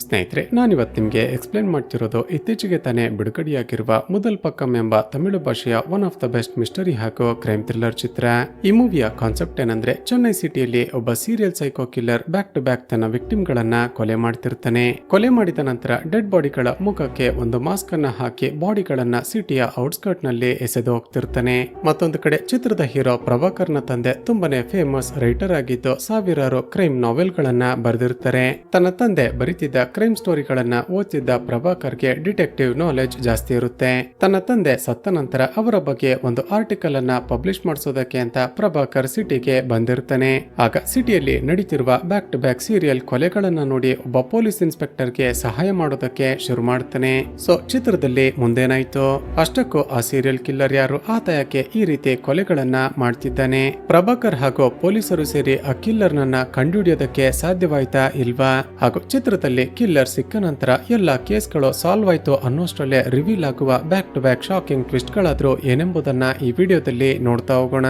ಸ್ನೇಹಿತರೆ, ನಾನಿವತ್ತು ನಿಮಗೆ ಎಕ್ಸ್ಪ್ಲೇನ್ ಮಾಡ್ತಿರೋದು ಇತ್ತೀಚೆಗೆ ತಾನೇ ಬಿಡುಗಡೆಯಾಗಿರುವ ಮುದಲ್ ಪಕ್ಕಂ ಎಂಬ ತಮಿಳು ಭಾಷೆಯ one of the best mystery ಹಾಗೂ ಕ್ರೈಮ್ ಥ್ರಿಲ್ಲರ್ ಚಿತ್ರ. ಈ ಮೂವಿಯ ಕಾನ್ಸೆಪ್ಟ್ ಏನಂದ್ರೆ, ಚೆನ್ನೈ ಸಿಟಿಯಲ್ಲಿ ಒಬ್ಬ serial psycho killer back to back ತನ್ನ ವಿಕ್ಟಿಮ್ ಗಳನ್ನ ಕೊಲೆ ಮಾಡ್ತಿರ್ತಾನೆ. ಕೊಲೆ ಮಾಡಿದ ನಂತರ ಡೆಡ್ ಬಾಡಿಗಳ ಮುಖಕ್ಕೆ ಒಂದು ಮಾಸ್ಕ್ ಅನ್ನ ಹಾಕಿ ಬಾಡಿಗಳನ್ನ ಸಿಟಿಯ ಔಟ್ಸ್ಕರ್ಟ್ ನಲ್ಲಿ ಎಸೆದು ಹೋಗ್ತಿರ್ತಾನೆ. ಮತ್ತೊಂದು ಕಡೆ ಚಿತ್ರದ ಹೀರೋ ಪ್ರಭಾಕರ್ನ ತಂದೆ ತುಂಬಾನೇ ಫೇಮಸ್ ರೈಟರ್ ಆಗಿದ್ದು ಸಾವಿರಾರು ಕ್ರೈಮ್ ನಾವೆಲ್ ಗಳನ್ನ ಬರೆದಿರ್ತಾರೆ. ತನ್ನ ತಂದೆ ಬರೀತಿದ್ದ ಕ್ರೈಮ್ ಸ್ಟೋರಿಗಳನ್ನ ಓದ್ತಿದ್ದ ಪ್ರಭಾಕರ್ಗೆ ಡಿಟೆಕ್ಟಿವ್ ನಾಲೆಜ್ ಜಾಸ್ತಿ ಇರುತ್ತೆ. ತನ್ನ ತಂದೆ ಸತ್ತ ನಂತರ ಅವರ ಬಗ್ಗೆ ಒಂದು ಆರ್ಟಿಕಲ್ ಅನ್ನ ಪಬ್ಲಿಷ್ ಮಾಡಿಸೋದಕ್ಕೆ ಅಂತ ಪ್ರಭಾಕರ್ ಸಿಟಿಗೆ ಬಂದಿರ್ತಾನೆ. ಆಗ ಸಿಟಿಯಲ್ಲಿ ನಡೀತಿರುವ ಬ್ಯಾಕ್ ಟು ಬ್ಯಾಕ್ ಸೀರಿಯಲ್ ಕೊಲೆಗಳನ್ನ ನೋಡಿ ಒಬ್ಬ ಪೊಲೀಸ್ ಇನ್ಸ್ಪೆಕ್ಟರ್ಗೆ ಸಹಾಯ ಮಾಡೋದಕ್ಕೆ ಶುರು ಮಾಡ್ತಾನೆ. ಸೊ ಚಿತ್ರದಲ್ಲಿ ಮುಂದೇನಾಯ್ತು? ಅಷ್ಟಕ್ಕೂ ಆ ಸೀರಿಯಲ್ ಕಿಲ್ಲರ್ ಯಾರು, ಆತ ಯಾಕೆ ಈ ರೀತಿ ಕೊಲೆಗಳನ್ನ ಮಾಡ್ತಿದ್ದಾನೆ? ಪ್ರಭಾಕರ್ ಹಾಗೂ ಪೊಲೀಸರು ಸೇರಿ ಆ ಕಿಲ್ಲರ್ ನನ್ನ ಕಂಡುಹಿಡಿಯೋದಕ್ಕೆ ಸಾಧ್ಯವಾಯ್ತಾ ಇಲ್ವಾ? ಹಾಗೂ ಚಿತ್ರದಲ್ಲಿ ಕಿಲ್ಲರ್ ಸಿಕ್ಕ ನಂತರ ಎಲ್ಲ ಕೇಸ್ಗಳು ಸಾಲ್ವ್ ಆಯ್ತು ಅನ್ನೋಷ್ಟರಲ್ಲೇ ರಿವೀಲ್ ಆಗುವ back to back shocking twist ಗಳಾದ್ರೂ ಏನೆಂಬುದನ್ನ ಈ ವಿಡಿಯೋದಲ್ಲಿ ನೋಡ್ತಾ ಹೋಗೋಣ.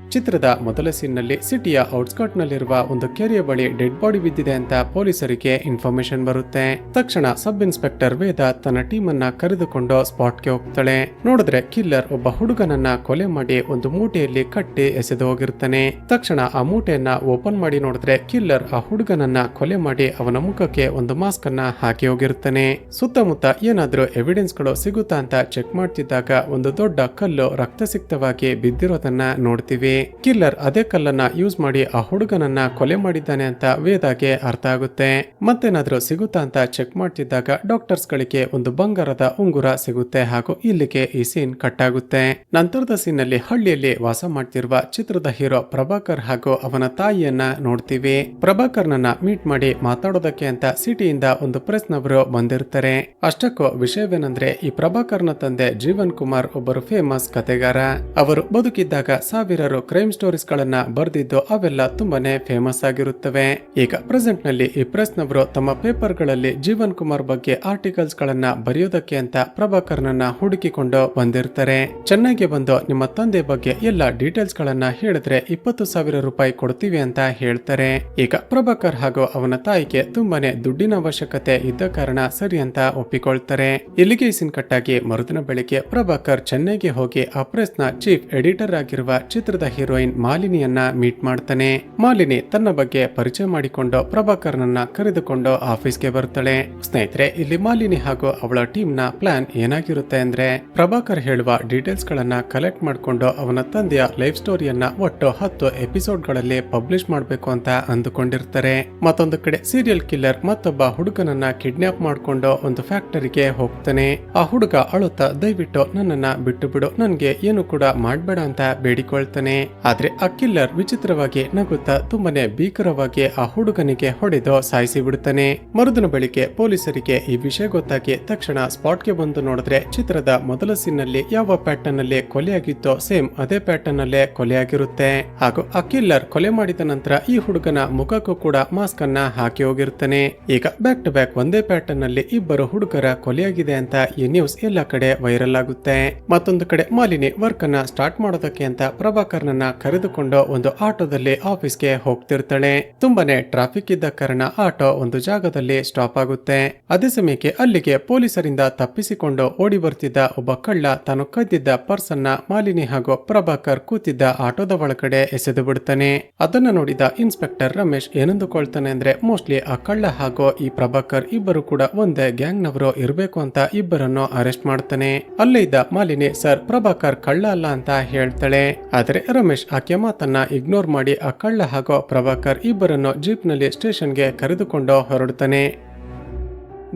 ಚಿತ್ರದ ಮೊದಲ ಸೀನ್ನಲ್ಲಿ ಸಿಟಿಯ ಔಟ್ಸ್ಕರ್ಟ್ ನಲ್ಲಿರುವ ಒಂದು ಕೆರೆಯ ಬಳಿ ಡೆಡ್ ಬಾಡಿ ಬಿದ್ದಿದೆ ಅಂತ ಪೊಲೀಸರಿಗೆ ಇನ್ಫಾರ್ಮೇಶನ್ ಬರುತ್ತೆ. ತಕ್ಷಣ ಸಬ್ ಇನ್ಸ್ಪೆಕ್ಟರ್ ವೇದ ತನ್ನ ಟೀಮ್ ಅನ್ನ ಕರೆದುಕೊಂಡು ಸ್ಪಾಟ್ಗೆ ಹೋಗ್ತಾಳೆ. ನೋಡಿದ್ರೆ ಕಿಲ್ಲರ್ ಒಬ್ಬ ಹುಡುಗನನ್ನ ಕೊಲೆ ಮಾಡಿ ಒಂದು ಮೂಟೆಯಲ್ಲಿ ಕಟ್ಟಿ ಎಸೆದು ಹೋಗಿರ್ತಾನೆ. ತಕ್ಷಣ ಆ ಮೂಟೆಯನ್ನ ಓಪನ್ ಮಾಡಿ ನೋಡಿದ್ರೆ ಕಿಲ್ಲರ್ ಆ ಹುಡುಗನನ್ನ ಕೊಲೆ ಮಾಡಿ ಅವನ ಮುಖಕ್ಕೆ ಒಂದು ಮಾಸ್ಕ್ ಅನ್ನ ಹಾಕಿ ಹೋಗಿರ್ತಾನೆ. ಸುತ್ತಮುತ್ತ ಏನಾದ್ರೂ ಎವಿಡೆನ್ಸ್ ಗಳು ಸಿಗುತ್ತಾ ಅಂತ ಚೆಕ್ ಮಾಡ್ತಿದ್ದಾಗ ಒಂದು ದೊಡ್ಡ ಕಲ್ಲು ರಕ್ತಸಿಕ್ತವಾಗಿ ಬಿದ್ದಿರೋದನ್ನ ನೋಡ್ತೀವಿ. ಕಿಲ್ಲರ್ ಅದೇ ಕಲ್ಲನ್ನ ಯೂಸ್ ಮಾಡಿ ಆ ಹುಡುಗನನ್ನ ಕೊಲೆ ಮಾಡಿದ್ದಾನೆ ಅಂತ ವೇದಾಗೆ ಅರ್ಥ ಆಗುತ್ತೆ. ಮತ್ತೇನಾದ್ರೂ ಸಿಗುತ್ತಾ ಅಂತ ಚೆಕ್ ಮಾಡ್ತಿದ್ದಾಗ ಡಾಕ್ಟರ್ಸ್ ಗಳಿಗೆ ಒಂದು ಬಂಗಾರದ ಉಂಗುರ ಸಿಗುತ್ತೆ. ಹಾಗೂ ಇಲ್ಲಿಗೆ ಈ ಸೀನ್ ಕಟ್ ಆಗುತ್ತೆ. ನಂತರದ ಸೀನ್ ನಲ್ಲಿ ಹಳ್ಳಿಯಲ್ಲಿ ವಾಸ ಮಾಡ್ತಿರುವ ಚಿತ್ರದ ಹೀರೋ ಪ್ರಭಾಕರ್ ಹಾಗೂ ಅವನ ತಾಯಿಯನ್ನ ನೋಡ್ತೀವಿ. ಪ್ರಭಾಕರ್ನನ್ನ ಮೀಟ್ ಮಾಡಿ ಮಾತಾಡೋದಕ್ಕೆ ಅಂತ ಸಿಟಿಯಿಂದ ಒಂದು ಪ್ರೆಸ್ ನವರು ಬಂದಿರ್ತಾರೆ. ಅಷ್ಟಕ್ಕೂ ವಿಷಯವೇನೆಂದ್ರೆ, ಈ ಪ್ರಭಾಕರ್ನ ತಂದೆ ಜೀವನ್ ಕುಮಾರ್ ಒಬ್ಬರು ಫೇಮಸ್ ಕತೆಗಾರ. ಅವರು ಬದುಕಿದ್ದಾಗ ಸಾವಿರಾರು ಕ್ರೈಮ್ ಸ್ಟೋರೀಸ್ ಗಳನ್ನ ಬರೆದಿದ್ದು ಅವೆಲ್ಲ ತುಂಬಾನೇ ಫೇಮಸ್ ಆಗಿರುತ್ತವೆ. ಈಗ ಪ್ರೆಸೆಂಟ್ ನಲ್ಲಿ ಈ ಪ್ರೆಸ್ ನವರು ತಮ್ಮ ಪೇಪರ್ ಗಳಲ್ಲಿ ಜೀವನ್ ಕುಮಾರ್ ಬಗ್ಗೆ ಆರ್ಟಿಕಲ್ಸ್ ಗಳನ್ನ ಬರೆಯೋದಕ್ಕೆ ಅಂತ ಪ್ರಭಾಕರ್ನನ್ನ ಹುಡುಕಿಕೊಂಡು ಬಂದಿರ್ತಾರೆ. ಚೆನ್ನೈಗೆ ಬಂದು ನಿಮ್ಮ ತಂದೆ ಬಗ್ಗೆ ಎಲ್ಲ ಡೀಟೇಲ್ಸ್ ಗಳನ್ನ ಹೇಳಿದ್ರೆ 20,000 ರೂಪಾಯಿ ಕೊಡ್ತೀವಿ ಅಂತ ಹೇಳ್ತಾರೆ. ಈಗ ಪ್ರಭಾಕರ್ ಹಾಗೂ ಅವನ ತಾಯಿಗೆ ತುಂಬಾನೇ ದುಡ್ಡಿನ ಅವಶ್ಯಕತೆ ಇದ್ದ ಕಾರಣ ಸರಿ ಅಂತ ಒಪ್ಪಿಕೊಳ್ತಾರೆ. ಇಲ್ಲಿಗೆ ಸೀನ್ ಕಟ್ಟಾಗಿ ಮರುದಿನ ಬೆಳಿಗ್ಗೆ ಪ್ರಭಾಕರ್ ಚೆನ್ನೈಗೆ ಹೋಗಿ ಆ ಪ್ರೆಸ್ ನ ಚೀಫ್ ಎಡಿಟರ್ ಆಗಿರುವ ಚಿತ್ರದ ಹೀರೋಯಿನ್ ಮಾಲಿನಿಯನ್ನ ಮೀಟ್ ಮಾಡ್ತಾನೆ. ಮಾಲಿನಿ ತನ್ನ ಬಗ್ಗೆ ಪರಿಚಯ ಮಾಡಿಕೊಂಡು ಪ್ರಭಾಕರ್ನನ್ನ ಕರೆದುಕೊಂಡು ಆಫೀಸ್ಗೆ ಬರ್ತಾಳೆ. ಸ್ನೇಹಿತರೆ, ಇಲ್ಲಿ ಮಾಲಿನಿ ಹಾಗೂ ಅವಳ ಟೀಮ್ ನ ಪ್ಲಾನ್ ಏನಾಗಿರುತ್ತೆ ಅಂದ್ರೆ, ಪ್ರಭಾಕರ್ ಹೇಳುವ ಡೀಟೇಲ್ಸ್ ಗಳನ್ನ ಕಲೆಕ್ಟ್ ಮಾಡಿಕೊಂಡು ಅವನ ತಂದೆಯ ಲೈಫ್ ಸ್ಟೋರಿಯನ್ನ ಒಟ್ಟು 10 ಎಪಿಸೋಡ್ ಗಳಲ್ಲಿ ಪಬ್ಲಿಷ್ ಮಾಡಬೇಕು ಅಂತ ಅಂದುಕೊಂಡಿರ್ತಾರೆ. ಮತ್ತೊಂದು ಕಡೆ ಸೀರಿಯಲ್ ಕಿಲ್ಲರ್ ಮತ್ತೊಬ್ಬ ಹುಡುಗನನ್ನ ಕಿಡ್ನಾಪ್ ಮಾಡಿಕೊಂಡು ಒಂದು ಫ್ಯಾಕ್ಟರಿಗೆ ಹೋಗ್ತಾನೆ. ಆ ಹುಡುಗ ಅಳುತ್ತಾ, ದಯವಿಟ್ಟು ನನ್ನನ್ನ ಬಿಟ್ಟು ಬಿಡು, ನನ್ಗೆ ಏನು ಕೂಡ ಮಾಡ್ಬೇಡ ಅಂತ ಬೇಡಿಕೊಳ್ತಾನೆ. ಆದ್ರೆ ಆ ಕಿಲ್ಲರ್ ವಿಚಿತ್ರವಾಗಿ ನಗುತ್ತಾ ತುಂಬಾನೇ ಭೀಕರವಾಗಿ ಆ ಹುಡುಗನಿಗೆ ಹೊಡೆದು ಸಾಯಿಸಿ ಬಿಡುತ್ತಾನೆ. ಮರುದಿನ ಬೆಳಿಗ್ಗೆ ಪೊಲೀಸರಿಗೆ ಈ ವಿಷಯ ಗೊತ್ತಾಗಿ ತಕ್ಷಣ ಸ್ಪಾಟ್ಗೆ ಬಂದು ನೋಡಿದ್ರೆ ಚಿತ್ರದ ಮೊದಲ ಸೀನ್ ನಲ್ಲಿ ಯಾವ ಪ್ಯಾಟರ್ನ್ ನಲ್ಲಿ ಕೊಲೆಯಾಗಿತ್ತೋ ಸೇಮ್ ಅದೇ ಪ್ಯಾಟರ್ನ್ ನಲ್ಲೇ ಕೊಲೆಯಾಗಿರುತ್ತೆ. ಹಾಗೂ ಆ ಕಿಲ್ಲರ್ ಕೊಲೆ ಮಾಡಿದ ನಂತರ ಈ ಹುಡುಗನ ಮುಖಕ್ಕೂ ಕೂಡ ಮಾಸ್ಕ್ ಅನ್ನ ಹಾಕಿ ಹೋಗಿರ್ತಾನೆ. ಈಗ ಬ್ಯಾಕ್ ಟು ಬ್ಯಾಕ್ ಒಂದೇ ಪ್ಯಾಟರ್ನ್ ನಲ್ಲಿ ಇಬ್ಬರು ಹುಡುಗರ ಕೊಲೆಯಾಗಿದೆ ಅಂತ ಈ ನ್ಯೂಸ್ ಎಲ್ಲ ಕಡೆ ವೈರಲ್ ಆಗುತ್ತೆ. ಮತ್ತೊಂದು ಕಡೆ ಮಾಲಿನಿ ವರ್ಕ್ ಅನ್ನ ಸ್ಟಾರ್ಟ್ ಮಾಡೋದಕ್ಕೆ ಅಂತ ಪ್ರಭಾಕರ್ನನ್ನ ಕರೆದುಕೊಂಡು ಒಂದು ಆಟೋದಲ್ಲಿ ಆಫೀಸ್ಗೆ ಹೋಗ್ತಿರ್ತಾಳೆ. ತುಂಬಾನೇ ಟ್ರಾಫಿಕ್ ಇದ್ದ ಕಾರಣ ಆಟೋ ಒಂದು ಜಾಗದಲ್ಲಿ ಸ್ಟಾಪ್ ಆಗುತ್ತೆ. ಅದೇ ಸಮಯಕ್ಕೆ ಅಲ್ಲಿಗೆ ಪೊಲೀಸರಿಂದ ತಪ್ಪಿಸಿಕೊಂಡು ಓಡಿ ಬರ್ತಿದ್ದ ಒಬ್ಬ ಕಳ್ಳ ತಾನು ಕದ್ದಿದ್ದ ಪರ್ಸ್ ಅನ್ನ ಮಾಲಿನಿ ಹಾಗೂ ಪ್ರಭಾಕರ್ ಕೂತಿದ್ದ ಆಟೋದ ಒಳಗಡೆ ಎಸೆದು ಬಿಡ್ತಾನೆ. ಅದನ್ನ ನೋಡಿದ ಇನ್ಸ್ಪೆಕ್ಟರ್ ರಮೇಶ್ ಏನಂದುಕೊಳ್ತಾನೆ ಅಂದ್ರೆ, ಮೋಸ್ಟ್ಲಿ ಆ ಕಳ್ಳ ಹಾಗೂ ಈ ಪ್ರಭಾಕರ್ ಇಬ್ಬರು ಕೂಡ ಒಂದೇ ಗ್ಯಾಂಗ್ ನವರು ಇರಬೇಕು ಅಂತ ಇಬ್ಬರನ್ನು ಅರೆಸ್ಟ್ ಮಾಡ್ತಾನೆ. ಅಲ್ಲೇ ಇದ್ದ ಮಾಲಿನಿ, ಸರ್ ಪ್ರಭಾಕರ್ ಕಳ್ಳ ಅಲ್ಲ ಅಂತ ಹೇಳ್ತಾಳೆ. ಆದ್ರೆ ರಮೇಶ್ ಆಕೆ ಮಾತನ್ನ ಇಗ್ನೋರ್ ಮಾಡಿ ಆ ಕಳ್ಳ ಹಾಗೂ ಪ್ರಭಾಕರ್ ಇಬ್ಬರನ್ನು ಜೀಪ್ ನಲ್ಲಿ ಸ್ಟೇಷನ್ಗೆ ಕರೆದುಕೊಂಡು ಹೊರಡುತ್ತಾನೆ.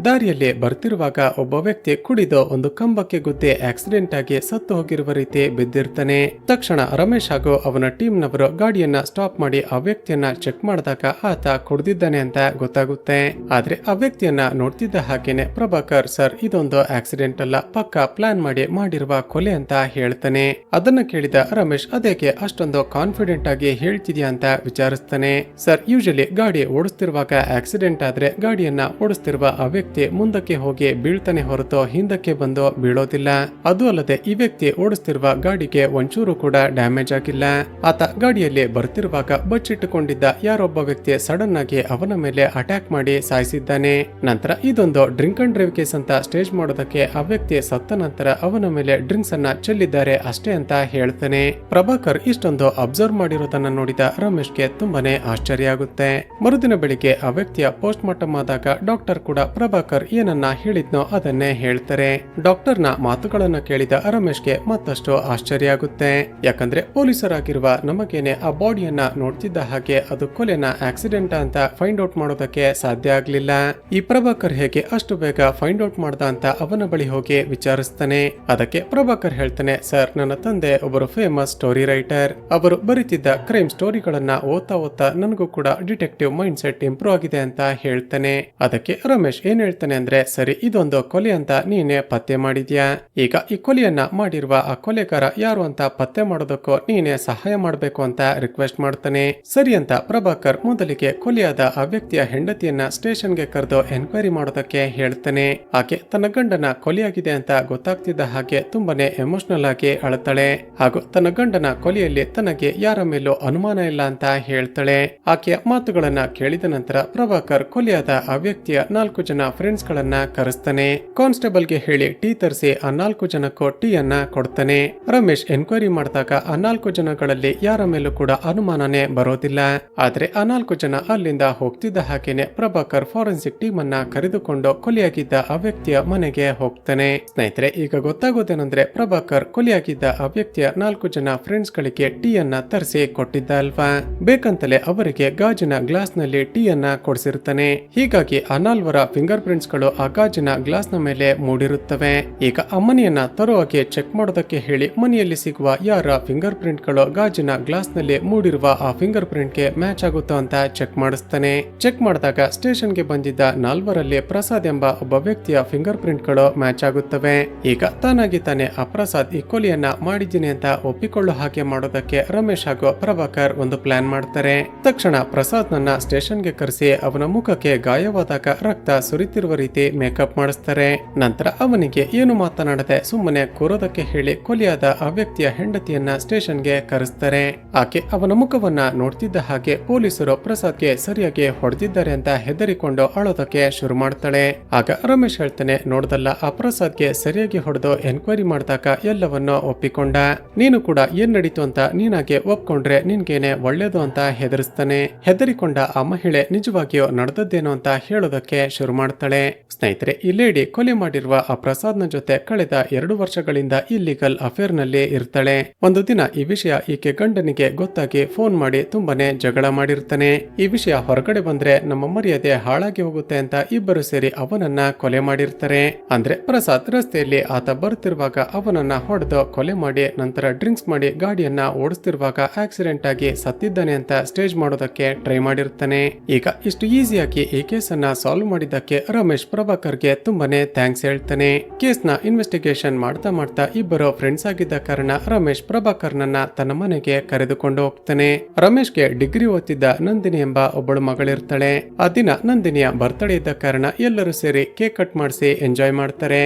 ದಾರಿಯಲ್ಲಿ ಬರ್ತಿರುವಾಗ ಒಬ್ಬ ವ್ಯಕ್ತಿ ಕುಡಿದು ಒಂದು ಕಂಬಕ್ಕೆ ಗುದ್ದಿ ಆಕ್ಸಿಡೆಂಟ್ ಆಗಿ ಸತ್ತು ಹೋಗಿರುವ ರೀತಿ ಬಿದ್ದಿರ್ತಾನೆ. ತಕ್ಷಣ ರಮೇಶ್ ಹಾಗೂ ಅವನ ಟೀಮ್ ನವರು ಗಾಡಿಯನ್ನ ಸ್ಟಾಪ್ ಮಾಡಿ ಆ ವ್ಯಕ್ತಿಯನ್ನ ಚೆಕ್ ಮಾಡಿದಾಗ ಆತ ಕುಡಿದಿದ್ದಾನೆ ಅಂತ ಗೊತ್ತಾಗುತ್ತೆ. ಆದ್ರೆ ಆ ವ್ಯಕ್ತಿಯನ್ನ ನೋಡ್ತಿದ್ದ ಹಾಗೇನೆ ಪ್ರಭಾಕರ್, ಸರ್ ಇದೊಂದು ಆಕ್ಸಿಡೆಂಟ್ ಅಲ್ಲ, ಪಕ್ಕ ಪ್ಲಾನ್ ಮಾಡಿ ಮಾಡಿರುವ ಕೊಲೆ ಅಂತ ಹೇಳ್ತಾನೆ. ಅದನ್ನ ಕೇಳಿದ ರಮೇಶ್, ಅದೇಗೆ ಅಷ್ಟೊಂದು ಕಾನ್ಫಿಡೆಂಟ್ ಆಗಿ ಹೇಳ್ತಿದ್ಯಾ ಅಂತ ವಿಚಾರಿಸ್ತಾನೆ. ಸರ್, ಯೂಶಲಿ ಗಾಡಿ ಓಡಿಸ್ತಿರುವಾಗ ಆಕ್ಸಿಡೆಂಟ್ ಆದ್ರೆ ಗಾಡಿಯನ್ನ ಓಡಿಸ್ತಿರುವ ಆ ವ್ಯಕ್ತಿ ಮುಂದಕ್ಕೆ ಹೋಗಿ ಬೀಳ್ತಾನೆ ಹೊರತು ಹಿಂದಕ್ಕೆ ಬಂದು ಬೀಳೋದಿಲ್ಲ. ಅದು ಅಲ್ಲದೆ ಈ ವ್ಯಕ್ತಿ ಓಡಿಸ್ತಿರುವ ಗಾಡಿಗೆ ಒಂಚೂರು ಕೂಡ ಡ್ಯಾಮೇಜ್ ಆಗಿಲ್ಲ. ಆತ ಗಾಡಿಯಲ್ಲಿ ಬರ್ತಿರುವಾಗ ಬಚ್ಚಿಟ್ಟುಕೊಂಡಿದ್ದ ಯಾರೊಬ್ಬ ವ್ಯಕ್ತಿ ಸಡನ್ ಆಗಿ ಅವನ ಮೇಲೆ ಅಟ್ಯಾಕ್ ಮಾಡಿ ಸಾಯಿಸಿದ್ದಾನೆ. ನಂತರ ಇದೊಂದು ಡ್ರಿಂಕ್ ಅಂಡ್ ಡ್ರೈವ್ ಕೇಸ್ ಅಂತ ಸ್ಟೇಜ್ ಮಾಡೋದಕ್ಕೆ ಆ ವ್ಯಕ್ತಿ ಸತ್ತ ನಂತರ ಅವನ ಮೇಲೆ ಡ್ರಿಂಕ್ಸ್ ಅನ್ನ ಚೆಲ್ಲಿದ್ದಾರೆ ಅಷ್ಟೇ ಅಂತ ಹೇಳ್ತಾನೆ. ಪ್ರಭಾಕರ್ ಇಷ್ಟೊಂದು ಅಬ್ಸರ್ವ್ ಮಾಡಿರೋದನ್ನ ನೋಡಿದ ರಮೇಶ್ಗೆ ತುಂಬಾನೇ ಆಶ್ಚರ್ಯ ಆಗುತ್ತೆ. ಮರುದಿನ ಬೆಳಿಗ್ಗೆ ಆ ವ್ಯಕ್ತಿಯ ಪೋಸ್ಟ್ ಮಾರ್ಟಮ್ ಆದಾಗ ಡಾಕ್ಟರ್ ಕೂಡ ಪ್ರಭಾಕರ್ ಏನನ್ನ ಹೇಳಿದ್ನೋ ಅದನ್ನೇ ಹೇಳ್ತಾರೆ. ಡಾಕ್ಟರ್ನ ಮಾತುಗಳನ್ನ ಕೇಳಿದ ರಮೇಶ್ಗೆ ಮತ್ತಷ್ಟು ಆಶ್ಚರ್ಯ ಆಗುತ್ತೆ. ಯಾಕಂದ್ರೆ ಪೊಲೀಸರಾಗಿರುವ ನಮಗೇನೆ ಆ ಬಾಡಿಯನ್ನ ನೋಡ್ತಿದ್ದ ಹಾಗೆ ಅದು ಕೊಲೆನ ಆಕ್ಸಿಡೆಂಟ್ ಅಂತ ಫೈಂಡ್ ಔಟ್ ಮಾಡೋದಕ್ಕೆ ಸಾಧ್ಯ ಆಗ್ಲಿಲ್ಲ. ಈ ಪ್ರಭಾಕರ್ ಹೇಗೆ ಅಷ್ಟು ಬೇಗ ಫೈಂಡ್ ಔಟ್ ಮಾಡ್ದ ಅಂತ ಅವನ ಬಳಿ ಹೋಗಿ ವಿಚಾರಿಸ್ತಾನೆ. ಅದಕ್ಕೆ ಪ್ರಭಾಕರ್ ಹೇಳ್ತಾನೆ, ಸರ್, ನನ್ನ ತಂದೆ ಒಬ್ಬರು ಫೇಮಸ್ ಸ್ಟೋರಿ ರೈಟರ್. ಅವರು ಬರೀತಿದ್ದ ಕ್ರೈಮ್ ಸ್ಟೋರಿಗಳನ್ನ ಓದ್ತಾ ನನಗೂ ಕೂಡ ಡಿಟೆಕ್ಟಿವ್ ಮೈಂಡ್ ಸೆಟ್ ಇಂಪ್ರೂವ್ ಆಗಿದೆ ಅಂತ ಹೇಳ್ತಾನೆ. ಅದಕ್ಕೆ ರಮೇಶ್ ಏನ್ ಹೇಳ್ತಾನೆ ಅಂದ್ರೆ, ಸರಿ, ಇದೊಂದು ಕೊಲೆ ಅಂತ ನೀನೇ ಪತ್ತೆ ಮಾಡಿದ್ಯಾ. ಈಗ ಈ ಕೊಲೆಯನ್ನ ಮಾಡಿರುವ ಆ ಕೊಲೆಗಾರ ಯಾರು ಅಂತ ಪತ್ತೆ ಮಾಡೋದಕ್ಕೂ ನೀನೇ ಸಹಾಯ ಮಾಡ್ಬೇಕು ಅಂತ ರಿಕ್ವೆಸ್ಟ್ ಮಾಡ್ತಾನೆ. ಸರಿ ಅಂತ ಪ್ರಭಾಕರ್ ಮೊದಲಿಗೆ ಕೊಲೆಯಾದ ಆ ವ್ಯಕ್ತಿಯ ಹೆಂಡತಿಯನ್ನ ಸ್ಟೇಷನ್ಗೆ ಕರೆದು ಎನ್ಕ್ವೈರಿ ಮಾಡೋದಕ್ಕೆ ಹೇಳ್ತಾನೆ. ಆಕೆ ತನ್ನ ಗಂಡನ ಕೊಲೆಯಾಗಿದೆ ಅಂತ ಗೊತ್ತಾಗ್ತಿದ್ದ ಹಾಗೆ ತುಂಬಾನೇ ಎಮೋಷನಲ್ ಆಗಿ ಅಳತಾಳೆ. ಹಾಗೂ ತನ್ನ ಗಂಡನ ಕೊಲೆಯಲ್ಲಿ ತನಗೆ ಯಾರ ಮೇಲೂ ಅನುಮಾನ ಇಲ್ಲ ಅಂತ ಹೇಳ್ತಾಳೆ. ಆಕೆಯ ಮಾತುಗಳನ್ನ ಕೇಳಿದ ನಂತರ ಪ್ರಭಾಕರ್ ಕೊಲೆಯಾದ ಆ ವ್ಯಕ್ತಿಯ 4 ಜನ ಫ್ರೆಂಡ್ಸ್ ಗಳನ್ನ ಕರೆಸ್ತಾನೆ. ಕಾನ್ಸ್ಟೇಬಲ್ ಗೆ ಹೇಳಿ ಟೀ ತರಿಸಿ ಆ 4 ಜನಕ್ಕೂ ಟೀ ಅನ್ನ ಕೊಡ್ತಾನೆ. ರಮೇಶ್ ಎನ್ಕ್ವೈರಿ ಮಾಡಿದಾಗ ಆ 4 ಜನಗಳಲ್ಲಿ ಯಾರ ಮೇಲೂ ಕೂಡ ಅನುಮಾನನೇ ಬರೋದಿಲ್ಲ. ಆದ್ರೆ ಆ 4 ಜನ ಅಲ್ಲಿಂದ ಹೋಗ್ತಿದ್ದ ಹಾಗೇನೆ ಪ್ರಭಾಕರ್ ಫಾರೆನ್ಸಿಕ್ ಟೀಮ್ ಅನ್ನ ಕರೆದುಕೊಂಡು ಕೊಲೆಯಾಗಿದ್ದ ಆ ವ್ಯಕ್ತಿಯ ಮನೆಗೆ ಹೋಗ್ತಾನೆ. ಸ್ನೇಹಿತರೆ, ಈಗ ಗೊತ್ತಾಗೋದೇನಂದ್ರೆ ಪ್ರಭಾಕರ್ ಕೊಲೆಯಾಗಿದ್ದ ಆ ವ್ಯಕ್ತಿಯ 4 ಜನ ಫ್ರೆಂಡ್ಸ್ ಗಳಿಗೆ ಟೀ ಅನ್ನ ತರಿಸಿ ಕೊಟ್ಟಿದ್ದ ಅಲ್ವಾ. ಬೇಕಂತಲೇ ಅವರಿಗೆ ಗಾಜಿನ ಗ್ಲಾಸ್ ನಲ್ಲಿ ಟೀ ಅನ್ನ ಕೊಡಿಸಿರ್ತಾನೆ. ಹೀಗಾಗಿ ಆ 4 ಫಿಂಗರ್ ಪ್ರಿಂಟ್ಸ್ ಗಳು ಆ ಗಾಜಿನ ಗ್ಲಾಸ್ ನ ಮೇಲೆ ಮೂಡಿರುತ್ತವೆ. ಈಗ ಆ ಮನೆಯನ್ನ ತರುವಾಗೆ ಚೆಕ್ ಮಾಡೋದಕ್ಕೆ ಹೇಳಿ ಮನೆಯಲ್ಲಿ ಸಿಗುವ ಯಾರ ಫಿಂಗರ್ ಪ್ರಿಂಟ್ ಗಳು ಗಾಜಿನ ಗ್ಲಾಸ್ ನಲ್ಲಿ ಮೂಡಿರುವ ಆ ಫಿಂಗರ್ ಪ್ರಿಂಟ್ ಗೆ ಮ್ಯಾಚ್ ಆಗುತ್ತೋ ಅಂತ ಚೆಕ್ ಮಾಡಿಸ್ತಾನೆ. ಚೆಕ್ ಮಾಡಿದಾಗ ಸ್ಟೇಷನ್ ಗೆ ಬಂದಿದ್ದ 4ರಲ್ಲಿ ಪ್ರಸಾದ್ ಎಂಬ ಒಬ್ಬ ವ್ಯಕ್ತಿಯ ಫಿಂಗರ್ ಪ್ರಿಂಟ್ ಗಳು ಮ್ಯಾಚ್ ಆಗುತ್ತವೆ. ಈಗ ತಾನಾಗಿ ತಾನೆ ಆ ಪ್ರಸಾದ್ ಈ ಕೊಲೆಯನ್ನ ಮಾಡಿದ್ದೀನಿ ಅಂತ ಒಪ್ಪಿಕೊಳ್ಳೋ ಹಾಗೆ ಮಾಡೋದಕ್ಕೆ ರಮೇಶ್ ಹಾಗೂ ಪ್ರಭಾಕರ್ ಒಂದು ಪ್ಲಾನ್ ಮಾಡ್ತಾರೆ. ತಕ್ಷಣ ಪ್ರಸಾದ್ ನನ್ನ ಸ್ಟೇಷನ್ ಗೆ ಕರೆಸಿ ಅವನ ಮುಖಕ್ಕೆ ಗಾಯವಾದಾಗ ರಕ್ತ ಸುರಿತಿರುವ ರೀತಿ ಮೇಕಪ್ ಮಾಡಿಸ್ತಾರೆ. ನಂತರ ಅವನಿಗೆ ಏನು ಮಾತನಾಡದೆ ಸುಮ್ಮನೆ ಕೂರೋದಕ್ಕೆ ಹೇಳಿ ಕೊಲೆಯಾದ ಆ ವ್ಯಕ್ತಿಯ ಹೆಂಡತಿಯನ್ನ ಸ್ಟೇಷನ್ ಗೆ ಕರೆಸ್ತಾರೆ. ಆಕೆ ಅವನ ಮುಖವನ್ನ ನೋಡ್ತಿದ್ದ ಹಾಗೆ ಪೊಲೀಸರು ಪ್ರಸಾದ್ಗೆ ಸರಿಯಾಗಿ ಹೊಡೆದಿದ್ದಾರೆ ಅಂತ ಹೆದರಿಕೊಂಡು ಅಳೋದಕ್ಕೆ ಶುರು ಮಾಡ್ತಾಳೆ. ಆಗ ರಮೇಶ್ ಹೇಳ್ತಾನೆ, ನೋಡ್ದಲ್ಲ, ಆ ಪ್ರಸಾದ್ಗೆ ಸರಿಯಾಗಿ ಹೊಡೆದು ಎನ್ಕ್ವೈರಿ ಮಾಡಿದಾಗ ಎಲ್ಲವನ್ನೂ ಒಪ್ಪಿಕೊಂಡ. ನೀನು ಕೂಡ ಏನ್ ನಡೀತು ಅಂತ ನೀನಾಗೆ ಒಪ್ಕೊಂಡ್ರೆ ನಿನ್ಗೇನೆ ಒಳ್ಳೇದು ಅಂತ ಹೆದರಿಸ್ತಾನೆ. ಹೆದರಿಕೊಂಡ ಆ ಮಹಿಳೆ ನಿಜವಾಗಿಯೂ ನಡೆದದ್ದೇನೋ ಅಂತ ಹೇಳೋದಕ್ಕೆ ಶುರು ಮಾಡ್ತಾಳೆ. ಸ್ನೇಹಿತರೆ, ಈ ಲೇಡಿ ಕೊಲೆ ಮಾಡಿರುವ ಆ ಪ್ರಸಾದ್ನ ಜೊತೆ ಕಳೆದ 2 ವರ್ಷಗಳಿಂದ ಇಲ್ಲಿಗಲ್ ಅಫೇರ್ ನಲ್ಲಿ ಇರ್ತಾಳೆ. ಒಂದು ದಿನ ಈ ವಿಷಯ ಈಕೆ ಗಂಡನಿಗೆ ಗೊತ್ತಾಗಿ ಫೋನ್ ಮಾಡಿ ತುಂಬಾನೇ ಜಗಳ ಮಾಡಿರ್ತಾನೆ. ಈ ವಿಷಯ ಹೊರಗಡೆ ಬಂದ್ರೆ ನಮ್ಮ ಮರ್ಯಾದೆ ಹಾಳಾಗಿ ಹೋಗುತ್ತೆ ಅಂತ ಇಬ್ಬರು ಸೇರಿ ಅವನನ್ನ ಕೊಲೆ ಮಾಡಿರ್ತಾರೆ. ಅಂದ್ರೆ ಪ್ರಸಾದ್ ರಸ್ತೆಯಲ್ಲಿ ಆತ ಬರ್ತಿರುವಾಗ ಅವನನ್ನ ಹೊಡೆದು ಕೊಲೆ ಮಾಡಿ ನಂತರ ಡ್ರಿಂಕ್ಸ್ ಮಾಡಿ ಗಾಡಿಯನ್ನ ಓಡಿಸ್ತಿರುವಾಗ ಆಕ್ಸಿಡೆಂಟ್ ಆಗಿ ಸತ್ತಿದ್ದಾನೆ ಅಂತ ಸ್ಟೇಜ್ ಮಾಡೋದಕ್ಕೆ ಟ್ರೈ ಮಾಡಿರ್ತಾನೆ. ಈಗ ಇಷ್ಟು ಈಸಿಯಾಗಿ ಈ ಕೇಸನ್ನ ಸಾಲ್ವ್ ಮಾಡಿದ್ದಕ್ಕೆ ರಮೇಶ್ ಪ್ರಭಾಕರ್ಗೆ ತುಂಬಾನೇ ಥ್ಯಾಂಕ್ಸ್ ಹೇಳ್ತಾನೆ. ಕೇಸ್ನ ಇನ್ವೆಸ್ಟಿಗೇಷನ್ ಮಾಡ್ತಾ ಇಬ್ಬರು ಫ್ರೆಂಡ್ಸ್ ಆಗಿದ್ದ ಕಾರಣ ರಮೇಶ್ ಪ್ರಭಾಕರ್ನನ್ನ ತನ್ನ ಮನೆಗೆ ಕರೆದುಕೊಂಡು ಹೋಗ್ತಾನೆ. ರಮೇಶ್ಗೆ ಡಿಗ್ರಿ ಓದ್ತಿದ್ದ ನಂದಿನಿ ಎಂಬ ಒಬ್ಬಳು ಮಗಳಿರ್ತಾಳೆ. ಆ ದಿನ ನಂದಿನಿಯ ಬರ್ತ್ಡೇ ಇದ್ದ ಕಾರಣ ಎಲ್ಲರೂ ಸೇರಿ ಕೇಕ್ ಕಟ್ ಮಾಡಿಸಿ ಎಂಜಾಯ್ ಮಾಡ್ತಾರೆ.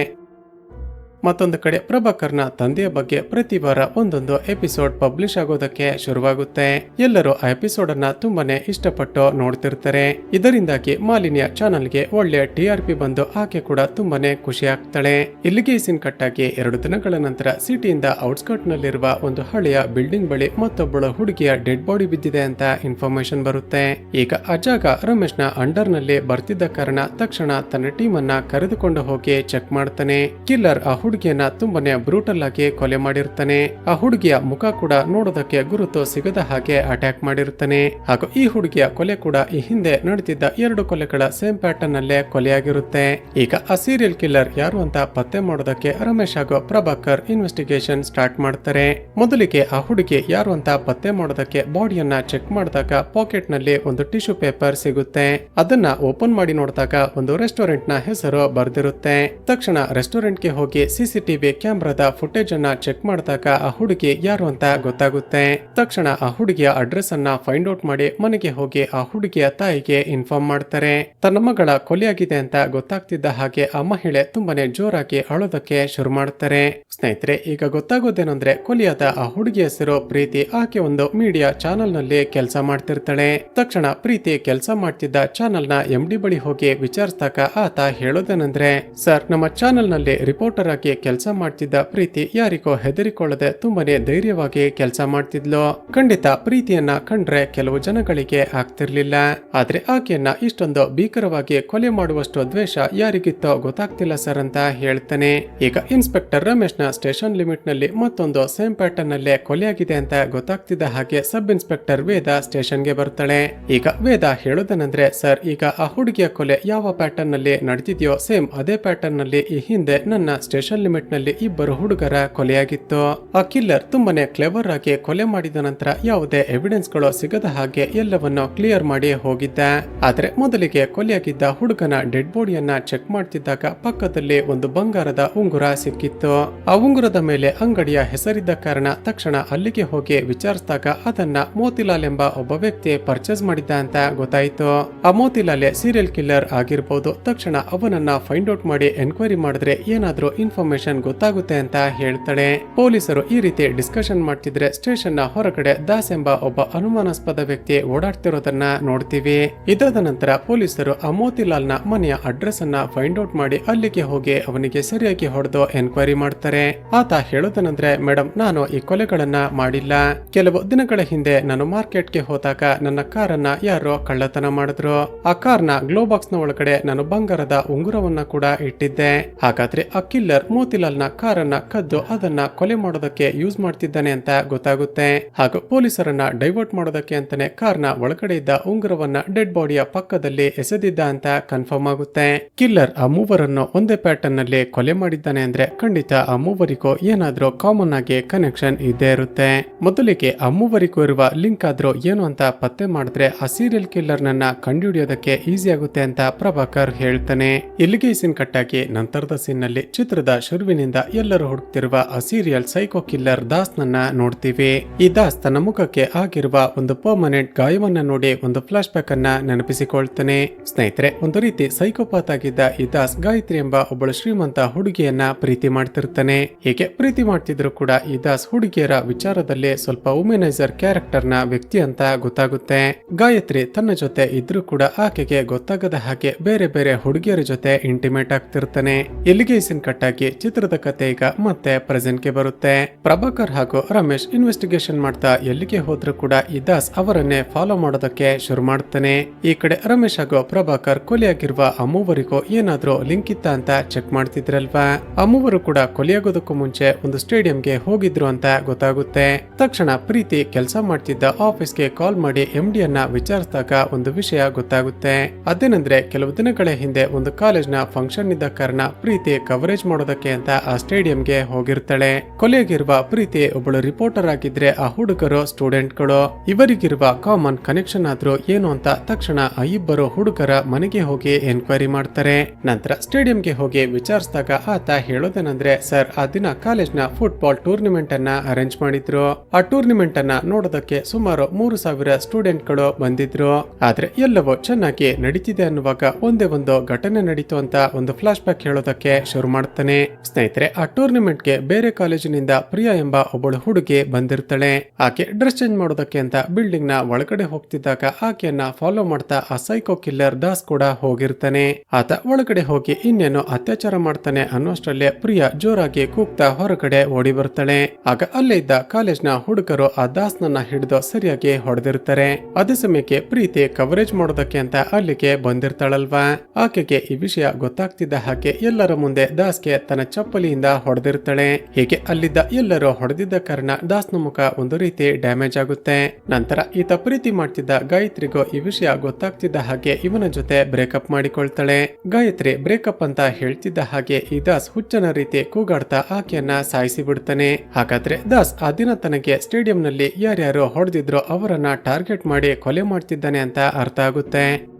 ಮತ್ತೊಂದು ಕಡೆ ಪ್ರಭಾಕರ್ನ ತಂದೆಯ ಬಗ್ಗೆ ಪ್ರತಿ ವಾರ ಒಂದೊಂದು ಎಪಿಸೋಡ್ ಪಬ್ಲಿಷ್ ಆಗೋದಕ್ಕೆ ಶುರುವಾಗುತ್ತೆ. ಎಲ್ಲರೂ ಆ ಎಪಿಸೋಡ್ ಅನ್ನ ತುಂಬಾನೇ ಇಷ್ಟಪಟ್ಟು ನೋಡ್ತಿರ್ತಾರೆ. ಇದರಿಂದಾಗಿ ಮಾಲಿನ್ಯ ಚಾನಲ್ಗೆ ಒಳ್ಳೆ TRP ಬಂದು ಆಕೆ ಕೂಡ ತುಂಬಾನೇ ಖುಷಿ ಆಗ್ತಾಳೆ. ಇಲ್ಲಿಗೆ ಸೀನ್ ಕಟ್ಟಾಗಿ 2 ದಿನಗಳ ನಂತರ ಸಿಟಿಯಿಂದ ಔಟ್ಸ್ಕರ್ಟ್ ನಲ್ಲಿರುವ ಒಂದು ಹಳೆಯ ಬಿಲ್ಡಿಂಗ್ ಬಳಿ ಮತ್ತೊಬ್ಬಳು ಹುಡುಗಿಯ ಡೆಡ್ ಬಾಡಿ ಬಿದ್ದಿದೆ ಅಂತ ಇನ್ಫಾರ್ಮೇಶನ್ ಬರುತ್ತೆ. ಈಗ ಆ ಜಾಗ ರಮೇಶ್ನ ಅಂಡರ್ ನಲ್ಲಿ ಬರ್ತಿದ್ದ ಕಾರಣ ತಕ್ಷಣ ತನ್ನ ಟೀಮ್ ಅನ್ನ ಕರೆದುಕೊಂಡು ಹೋಗಿ ಚೆಕ್ ಮಾಡ್ತಾನೆ. ಕಿಲ್ಲರ್ ಆ ಹುಡುಗಿಯನ್ನ ತುಂಬಾನೇ ಬ್ರೂಟಲ್ ಆಗಿ ಕೊಲೆ ಮಾಡಿರ್ತಾನೆ. ಆ ಹುಡುಗಿಯ ಮುಖ ಕೂಡ ನೋಡೋದಕ್ಕೆ ಗುರುತು ಸಿಗದ ಹಾಗೆ ಅಟ್ಯಾಕ್ ಮಾಡಿರ್ತಾನೆ. ಹಾಗೂ ಈ ಹುಡುಗಿಯ ಕೊಲೆ ಕೂಡ ಈ ಹಿಂದೆ ನಡೆದಿದ್ದ 2 ಕೊಲೆಗಳ ಸೇಮ್ ಪ್ಯಾಟರ್ನ್ ಅಲ್ಲೇ ಕೊಲೆಯಾಗಿರುತ್ತೆ. ಈಗ ಆ ಸೀರಿಯಲ್ ಕಿಲ್ಲರ್ ಯಾರು ಅಂತ ಪತ್ತೆ ಮಾಡೋದಕ್ಕೆ ರಮೇಶ್ ಹಾಗೂ ಪ್ರಭಾಕರ್ ಇನ್ವೆಸ್ಟಿಗೇಷನ್ ಸ್ಟಾರ್ಟ್ ಮಾಡ್ತಾರೆ. ಮೊದಲಿಗೆ ಆ ಹುಡುಗಿ ಯಾರು ಅಂತ ಪತ್ತೆ ಮಾಡೋದಕ್ಕೆ ಬಾಡಿಯನ್ನ ಚೆಕ್ ಮಾಡಿದಾಗ ಪಾಕೆಟ್ ನಲ್ಲಿ ಒಂದು ಟಿಶ್ಯೂ ಪೇಪರ್ ಸಿಗುತ್ತೆ. ಅದನ್ನ ಓಪನ್ ಮಾಡಿ ನೋಡಿದಾಗ ಒಂದು ರೆಸ್ಟೋರೆಂಟ್ ನ ಹೆಸರು ಬರ್ದಿರುತ್ತೆ. ತಕ್ಷಣ ರೆಸ್ಟೋರೆಂಟ್ ಗೆ ಹೋಗಿ ಸಿಸಿಟಿವಿ ಕ್ಯಾಮೆರಾದ ಫುಟೇಜ್ ಅನ್ನ ಚೆಕ್ ಮಾಡಿದಾಗ ಆ ಹುಡುಗಿ ಯಾರು ಅಂತ ಗೊತ್ತಾಗುತ್ತೆ. ತಕ್ಷಣ ಆ ಹುಡುಗಿಯ ಅಡ್ರೆಸ್ ಅನ್ನ ಫೈಂಡ್ ಔಟ್ ಮಾಡಿ ಮನೆಗೆ ಹೋಗಿ ಆ ಹುಡುಗಿಯ ತಾಯಿಗೆ ಇನ್ಫಾರ್ಮ್ ಮಾಡ್ತಾರೆ. ತನ್ನ ಮಗಳ ಕೊಲೆಯಾಗಿದೆ ಅಂತ ಗೊತ್ತಾಗ್ತಿದ್ದ ಹಾಗೆ ಆ ಮಹಿಳೆ ತುಂಬಾನೇ ಜೋರಾಗಿ ಅಳೋದಕ್ಕೆ ಶುರು ಮಾಡ್ತಾರೆ. ಸ್ನೇಹಿತರೆ, ಈಗ ಗೊತ್ತಾಗೋದೇನಂದ್ರೆ ಕೊಲೆಯಾದ ಆ ಹುಡುಗಿ ಹೆಸರು ಪ್ರೀತಿ. ಆಕೆ ಒಂದು ಮೀಡಿಯಾ ಚಾನೆಲ್ ನಲ್ಲಿ ಕೆಲಸ ಮಾಡ್ತಿರ್ತಾಳೆ. ತಕ್ಷಣ ಪ್ರೀತಿ ಕೆಲಸ ಮಾಡ್ತಿದ್ದ ಚಾನೆಲ್ ನ MD ಬಳಿ ಹೋಗಿ ವಿಚಾರಿಸಿದಾಗ ಆತ ಹೇಳೋದೇನಂದ್ರೆ, ಸರ್, ನಮ್ಮ ಚಾನೆಲ್ ನಲ್ಲಿ ರಿಪೋರ್ಟರ್ ಆಗಿ ಕೆಲಸ ಮಾಡ್ತಿದ್ದ ಪ್ರೀತಿ ಯಾರಿಗೋ ಹೆದರಿಕೊಳ್ಳದೆ ತುಂಬಾನೇ ಧೈರ್ಯವಾಗಿ ಕೆಲಸ ಮಾಡ್ತಿದ್ಲು. ಖಂಡಿತ ಪ್ರೀತಿಯನ್ನ ಕಂಡ್ರೆ ಕೆಲವು ಜನಗಳಿಗೆ ಆಗ್ತಿರ್ಲಿಲ್ಲ. ಆದ್ರೆ ಆಕೆಯನ್ನ ಇಷ್ಟೊಂದು ಭೀಕರವಾಗಿ ಕೊಲೆ ಮಾಡುವಷ್ಟು ದ್ವೇಷ ಯಾರಿಗಿತ್ತೋ ಗೊತ್ತಾಗ್ತಿಲ್ಲ ಸರ್ ಅಂತ ಹೇಳ್ತಾನೆ. ಈಗ ಇನ್ಸ್ಪೆಕ್ಟರ್ ರಮೇಶ್ ನ ಸ್ಟೇಷನ್ ಲಿಮಿಟ್ ನಲ್ಲಿ ಮತ್ತೊಂದು ಸೇಮ್ ಪ್ಯಾಟರ್ನ್ ನಲ್ಲೇ ಕೊಲೆಯಾಗಿದೆ ಅಂತ ಗೊತ್ತಾಗ್ತಿದ್ದ ಹಾಗೆ ಸಬ್ ಇನ್ಸ್ಪೆಕ್ಟರ್ ವೇದ ಸ್ಟೇಷನ್ಗೆ ಬರ್ತಾಳೆ. ಈಗ ವೇದ ಹೇಳೋದನಂದ್ರೆ, ಸರ್, ಈಗ ಆ ಹುಡುಗಿಯ ಕೊಲೆ ಯಾವ ಪ್ಯಾಟರ್ನ್ ನಲ್ಲಿ ನಡೆದಿದೆಯೋ ಸೇಮ್ ಅದೇ ಪ್ಯಾಟರ್ನ್ ನಲ್ಲಿ ಈ ಹಿಂದೆ ನನ್ನ ಸ್ಟೇಷನ್ ಲಿಮಿಟ್ ನಲ್ಲಿ ಇಬ್ಬರು ಹುಡುಗರ ಕೊಲೆಯಾಗಿತ್ತು. ಆ ಕಿಲ್ಲರ್ ತುಂಬಾನೇ ಕ್ಲೆವರ್ ಆಗಿ ಕೊಲೆ ಮಾಡಿದ ನಂತರ ಯಾವುದೇ ಎವಿಡೆನ್ಸ್ ಗಳು ಸಿಗದ ಹಾಗೆ ಎಲ್ಲವನ್ನು ಕ್ಲಿಯರ್ ಮಾಡಿ ಹೋಗಿದ್ದ. ಆದ್ರೆ ಮೊದಲಿಗೆ ಕೊಲೆಯಾಗಿದ್ದ ಹುಡುಗನ ಡೆಡ್ ಬಾಡಿಯನ್ನ ಚೆಕ್ ಮಾಡ್ತಿದ್ದಾಗ ಪಕ್ಕದಲ್ಲಿ ಒಂದು ಬಂಗಾರದ ಉಂಗುರ ಸಿಕ್ಕಿತ್ತು. ಆ ಉಂಗುರದ ಮೇಲೆ ಅಂಗಡಿಯ ಹೆಸರಿದ್ದ ಕಾರಣ ತಕ್ಷಣ ಅಲ್ಲಿಗೆ ಹೋಗಿ ವಿಚಾರಿಸಿದಾಗ ಅದನ್ನ ಮೋತಿಲಾಲ್ ಎಂಬ ಒಬ್ಬ ವ್ಯಕ್ತಿ ಪರ್ಚೇಸ್ ಮಾಡಿದ್ದ ಅಂತ ಗೊತ್ತಾಯ್ತು. ಆ ಮೋತಿಲಾಲ್ ಸೀರಿಯಲ್ ಕಿಲ್ಲರ್ ಆಗಿರ್ಬೋದು. ತಕ್ಷಣ ಅವನನ್ನ ಫೈಂಡ್ ಔಟ್ ಮಾಡಿ ಎನ್ಕ್ವೈರಿ ಮಾಡಿದ್ರೆ ಏನಾದ್ರೂ ಇನ್ಫಾರ್ಮೇಶನ್ ಗೊತ್ತಾಗುತ್ತೆ ಅಂತ ಹೇಳ್ತಾಳೆ. ಪೊಲೀಸರು ಈ ರೀತಿ ಡಿಸ್ಕಷನ್ ಮಾಡ್ತಿದ್ರೆ ಸ್ಟೇಷನ್ ನ ಹೊರಗಡೆ ದಾಸ್ ಎಂಬ ಒಬ್ಬ ಅನುಮಾನಾಸ್ಪದ ವ್ಯಕ್ತಿ ಓಡಾಡ್ತಿರೋದನ್ನ ನೋಡ್ತೀವಿ. ಇದಾದ ನಂತರ ಪೊಲೀಸರು ಆ ಮೋತಿಲಾಲ್ ನ ಮನೆಯ ಅಡ್ರೆಸ್ ಅನ್ನ ಫೈಂಡ್ ಔಟ್ ಮಾಡಿ ಅಲ್ಲಿಗೆ ಹೋಗಿ ಅವನಿಗೆ ಸರಿಯಾಗಿ ಹೊಡೆದು ಎನ್ಕ್ವೈರಿ ಮಾಡ್ತಾರೆ. ಆತ ಹೇಳೋದನಂದ್ರೆ, ಮೇಡಮ್, ನಾನು ಈ ಕೊಲೆಗಳನ್ನ ಮಾಡಿಲ್ಲ. ಕೆಲವು ದಿನಗಳ ಹಿಂದೆ ನಾನು ಮಾರ್ಕೆಟ್ಗೆ ಹೋದಾಗ ನನ್ನ ಕಾರನ್ನ ಯಾರೋ ಕಳ್ಳತನ ಮಾಡಿದ್ರು. ಆ ಕಾರ್ನ ಗ್ಲೋ ಬಾಕ್ಸ್ ನ ಒಳಗಡೆ ನಾನು ಬಂಗಾರದ ಉಂಗುರವನ್ನ ಕೂಡ ಇಟ್ಟಿದ್ದೆ. ಹಾಗಾದ್ರೆ ಆ ಕಿಲ್ಲರ್ ಮೋತಿಲಾಲ್ ನ ಕಾರನ್ನ ಕದ್ದು ಅದನ್ನ ಕೊಲೆ ಮಾಡೋದಕ್ಕೆ ಯೂಸ್ ಮಾಡ್ತಿದ್ದಾನೆ ಅಂತ ಗೊತ್ತಾಗುತ್ತೆ. ಹಾಗೂ ಪೊಲೀಸರನ್ನ ಡೈವರ್ಟ್ ಮಾಡೋದಕ್ಕೆ ಅಂತಾನೆ ಕಾರ್ನ ಒಳಗಡೆ ಇದ್ದ ಉಂಗುರವನ್ನ ಡೆಡ್ ಬಾಡಿಯ ಪಕ್ಕದಲ್ಲಿ ಎಸೆದಿದ್ದ ಅಂತ ಕನ್ಫರ್ಮ್ ಆಗುತ್ತೆ. ಕಿಲ್ಲರ್ ಆ ಮೂವರನ್ನು ಒಂದೇ ಪ್ಯಾಟರ್ನ್ ನಲ್ಲಿ ಕೊಲೆ ಮಾಡಿದ್ದಾನೆ ಅಂದ್ರೆ ಖಂಡಿತ ಆ ಮೂವರಿಗೂ ಏನಾದ್ರೂ ಕಾಮನ್ ಆಗಿ ಕನೆಕ್ಷನ್ ಇದ್ದೇ ಇರುತ್ತೆ. ಮೊದಲಿಗೆ ಆ ಮೂವರಿಗೂ ಇರುವ ಲಿಂಕ್ ಆದ್ರೂ ಏನು ಅಂತ ಪತ್ತೆ ಮಾಡಿದ್ರೆ ಆ ಸೀರಿಯಲ್ ಕಿಲ್ಲರ್ ನನ್ನ ಕಂಡುಹಿಡಿಯೋದಕ್ಕೆ ಈಸಿ ಆಗುತ್ತೆ ಅಂತ ಪ್ರಭಾಕರ್ ಹೇಳ್ತಾನೆ. ಇಲ್ಲಿಗೆ ಸೀನ್ ಕಟ್ಟಾಗಿ ನಂತರದ ಸೀನ್ ನಲ್ಲಿ ಚಿತ್ರದ ಶುರುವಿನಿಂದ ಎಲ್ಲರೂ ಹುಡುಕ್ತಿರುವ ಆ ಸೀರಿಯಲ್ ಸೈಕೋ ಕಿಲ್ಲರ್ ದಾಸ್ ನನ್ನ ನೋಡ್ತೀವಿ. ಈ ದಾಸ್ ತನ್ನ ಮುಖಕ್ಕೆ ಆಗಿರುವ ಒಂದು ಪರ್ಮನೆಂಟ್ ಗಾಯವನ್ನ ನೋಡಿ ಒಂದು ಫ್ಲಾಶ್ ಬ್ಯಾಕ್ ಅನ್ನ ನೆನಪಿಸಿಕೊಳ್ತಾನೆ. ಸ್ನೇಹಿತರೆ, ಒಂದು ರೀತಿ ಸೈಕೋಪಾತ್ ಆಗಿದ್ದ ಈ ದಾಸ್ ಗಾಯತ್ರಿ ಎಂಬ ಒಬ್ಬಳು ಶ್ರೀಮಂತ ಹುಡುಗಿಯನ್ನ ಪ್ರೀತಿ ಮಾಡ್ತಿರ್ತಾನೆ. ಹೀಗೆ ಪ್ರೀತಿ ಮಾಡ್ತಿದ್ರು ಕೂಡ ಈ ದಾಸ್ ಹುಡುಗಿಯರ ವಿಚಾರದಲ್ಲಿ ಸ್ವಲ್ಪ ವುಮೆನೈಸರ್ ಕ್ಯಾರೆಕ್ಟರ್ ನ ವ್ಯಕ್ತಿ ಅಂತ ಗೊತ್ತಾಗುತ್ತೆ. ಗಾಯತ್ರಿ ತನ್ನ ಜೊತೆ ಇದ್ರೂ ಕೂಡ ಆಕೆಗೆ ಗೊತ್ತಾಗದ ಹಾಗೆ ಬೇರೆ ಬೇರೆ ಹುಡುಗಿಯರ ಜೊತೆ ಇಂಟಿಮೇಟ್ ಆಗ್ತಿರ್ತಾನೆ. ಇಲ್ಲಿಗೆ ಸೀನ್ ಕಟ್ಟಾಗಿ ಚಿತ್ರದ ಕತೆ ಈಗ ಮತ್ತೆ ಪ್ರೆಸೆಂಟ್ ಗೆ ಬರುತ್ತೆ. ಪ್ರಭಾಕರ್ ಹಾಗೂ ರಮೇಶ್ ಇನ್ವೆಸ್ಟಿಗೇಷನ್ ಮಾಡ್ತಾ ಎಲ್ಲಿಗೆ ಹೋದ್ರೂ ಕೂಡ ಈ ದಾಸ್ ಅವರನ್ನೇ ಫಾಲೋ ಮಾಡೋದಕ್ಕೆ ಶುರು ಮಾಡ್ತಾನೆ. ಈ ಕಡೆ ರಮೇಶ್ ಹಾಗೂ ಪ್ರಭಾಕರ್ ಕೊಲೆಯಾಗಿರುವ ಆ ಮೂವರಿಗೂ ಏನಾದ್ರೂ ಲಿಂಕ್ ಇತ್ತ ಅಂತ ಚೆಕ್ ಮಾಡ್ತಿದ್ರಲ್ವಾ. ಆ ಮೂವರು ಕೂಡ ಕೊಲೆಯಾಗೋದಕ್ಕೂ ಮುಂಚೆ ಒಂದು ಸ್ಟೇಡಿಯಂಗೆ ಹೋಗಿದ್ರು ಅಂತ ಗೊತ್ತಾಗುತ್ತೆ. ತಕ್ಷಣ ಪ್ರೀತಿ ಕೆಲಸ ಮಾಡ್ತಿದ್ದ ಆಫೀಸ್ಗೆ ಕಾಲ್ ಮಾಡಿ MD ಯನ್ನ ವಿಚಾರಿಸಿದಾಗ ಒಂದು ವಿಷಯ ಗೊತ್ತಾಗುತ್ತೆ. ಅದೇನಂದ್ರೆ, ಕೆಲವು ದಿನಗಳ ಹಿಂದೆ ಒಂದು ಕಾಲೇಜ್ ನ ಫಂಕ್ಷನ್ ಇದ್ದ ಕಾರಣ ಪ್ರೀತಿ ಕವರೇಜ್ ಮಾಡೋದಕ್ಕೆ ಅಂತ ಆ ಸ್ಟೇಡಿಯಂಗೆ ಹೋಗಿರ್ತಾಳೆ. ಕೊಲೆಯಾಗಿರುವ ಪ್ರೀತಿ ಒಬ್ಬಳು ರಿಪೋರ್ಟರ್ ಆಗಿದ್ರೆ ಆ ಹುಡುಗರು ಸ್ಟೂಡೆಂಟ್ಗಳು. ಇವರಿಗಿರುವ ಕಾಮನ್ ಕನೆಕ್ಷನ್ ಆದ್ರೂ ಏನು ಅಂತ ತಕ್ಷಣ ಆ ಇಬ್ಬರು ಹುಡುಗರ ಮನೆಗೆ ಹೋಗಿ ಎನ್ಕ್ವೈರಿ ಮಾಡ್ತಾರೆ. ನಂತರ ಸ್ಟೇಡಿಯಂಗೆ ಹೋಗಿ ವಿಚಾರಿಸಿದಾಗ ಆತ ಹೇಳೋದೇನಂದ್ರೆ, ಸರ್, ಆ ದಿನ ಕಾಲೇಜ್ ನ ಫುಟ್ಬಾಲ್ ಟೂರ್ನಿಮೆಂಟ್ ಅನ್ನ ಅರೇಂಜ್ ಮಾಡಿದ್ರು. ಆ ಟೂರ್ನಿಮೆಂಟ್ ಅನ್ನ ನೋಡೋದಕ್ಕೆ ಸುಮಾರು 3,000 ಸ್ಟೂಡೆಂಟ್ ಗಳು ಬಂದಿದ್ರು. ಆದ್ರೆ ಎಲ್ಲವೂ ಚೆನ್ನಾಗಿ ನಡೀತಿದೆ ಅನ್ನುವಾಗ ಒಂದೇ ಒಂದು ಘಟನೆ ನಡೀತು ಅಂತ ಒಂದು ಫ್ಲಾಶ್ ಬ್ಯಾಕ್ ಹೇಳೋದಕ್ಕೆ ಶುರು ಮಾಡ್ತಾನೆ. ಸ್ನೇಹಿತರೆ, ಆ ಟೂರ್ನಿಮೆಂಟ್ ಗೆ ಬೇರೆ ಕಾಲೇಜಿನಿಂದ ಪ್ರಿಯಾ ಎಂಬ ಒಬ್ಬಳು ಹುಡುಗಿ ಬಂದಿರ್ತಾಳೆ. ಆಕೆ ಡ್ರೆಸ್ ಚೇಂಜ್ ಮಾಡೋದಕ್ಕೆ ಅಂತ ಬಿಲ್ಡಿಂಗ್ ನ ಒಳಗಡೆ ಹೋಗ್ತಿದ್ದಾಗ ಆಕೆಯನ್ನ ಫಾಲೋ ಮಾಡ್ತಾ ಆ ಸೈಕೋ ಕಿಲ್ಲರ್ ದಾಸ್ ಕೂಡ ಹೋಗಿರ್ತಾನೆ. ಆತ ಒಳಗಡೆ ಹೋಗಿ ಇನ್ನೇನು ಅತ್ಯಾಚಾರ ಮಾಡ್ತಾನೆ ಅನ್ನೋಷ್ಟರಲ್ಲೇ ಪ್ರಿಯಾ ಜೋರಾಗಿ ಕೂಗ್ತಾ ಹೊರಗಡೆ ಓಡಿ ಬರ್ತಾಳೆ. ಆಗ ಅಲ್ಲೇ ಇದ್ದ ಕಾಲೇಜ್ ನ ಹುಡುಗರು ಆ ದಾಸ್ ನನ್ನ ಹಿಡಿದು ಸರಿಯಾಗಿ ಹೊಡೆದಿರ್ತಾರೆ. ಅದೇ ಸಮಯಕ್ಕೆ ಪ್ರೀತಿ ಕವರೇಜ್ ಮಾಡೋದಕ್ಕೆ ಅಂತ ಅಲ್ಲಿಗೆ ಬಂದಿರ್ತಾಳಲ್ವಾ. ಆಕೆಗೆ ಈ ವಿಷಯ ಗೊತ್ತಾಗ್ತಿದ್ದ ಹಾಗೆ ಎಲ್ಲರ ಮುಂದೆ ದಾಸ್ಗೆ ತನ್ನ ಚಪ್ಪಲಿಯಿಂದ ಹೊಡೆದಿರ್ತಾಳೆ. ಹೀಗೆ ಅಲ್ಲಿದ್ದ ಎಲ್ಲರೂ ಹೊಡೆದಿದ್ದ ಕಾರಣ ದಾಸ್ನ ಮುಖ ಒಂದು ರೀತಿ ಡ್ಯಾಮೇಜ್ ಆಗುತ್ತೆ. ನಂತರ ಈತ ಪ್ರೀತಿ ಮಾಡ್ತಿದ್ದ ಗಾಯತ್ರಿಗೂ ಈ ವಿಷಯ ಗೊತ್ತಾಗ್ತಿದ್ದ ಹಾಗೆ ಇವನ ಜೊತೆ ಬ್ರೇಕಪ್ ಮಾಡಿಕೊಳ್ತಾಳೆ. ಗಾಯತ್ರಿ ಬ್ರೇಕಪ್ ಅಂತ ಹೇಳ್ತಿದ್ದ ಹಾಗೆ ಈ ದಾಸ್ ಹುಚ್ಚನ ರೀತಿ ಕೂಗಾಡ್ತಾ ಆಕೆಯನ್ನ ಸಾಯಿಸಿ ಬಿಡ್ತಾನೆ. ಹಾಗಾದ್ರೆ ದಾಸ್ ಆ ದಿನ ತನಗೆ ಸ್ಟೇಡಿಯಂ ನಲ್ಲಿ ಯಾರ್ಯಾರು ಹೊಡೆದಿದ್ರೋ ಅವರನ್ನ ಟಾರ್ಗೆಟ್ ಮಾಡಿ ಕೊಲೆ ಮಾಡ್ತಿದ್ದಾನೆ ಅಂತ ಅರ್ಥ ಆಗುತ್ತೆ.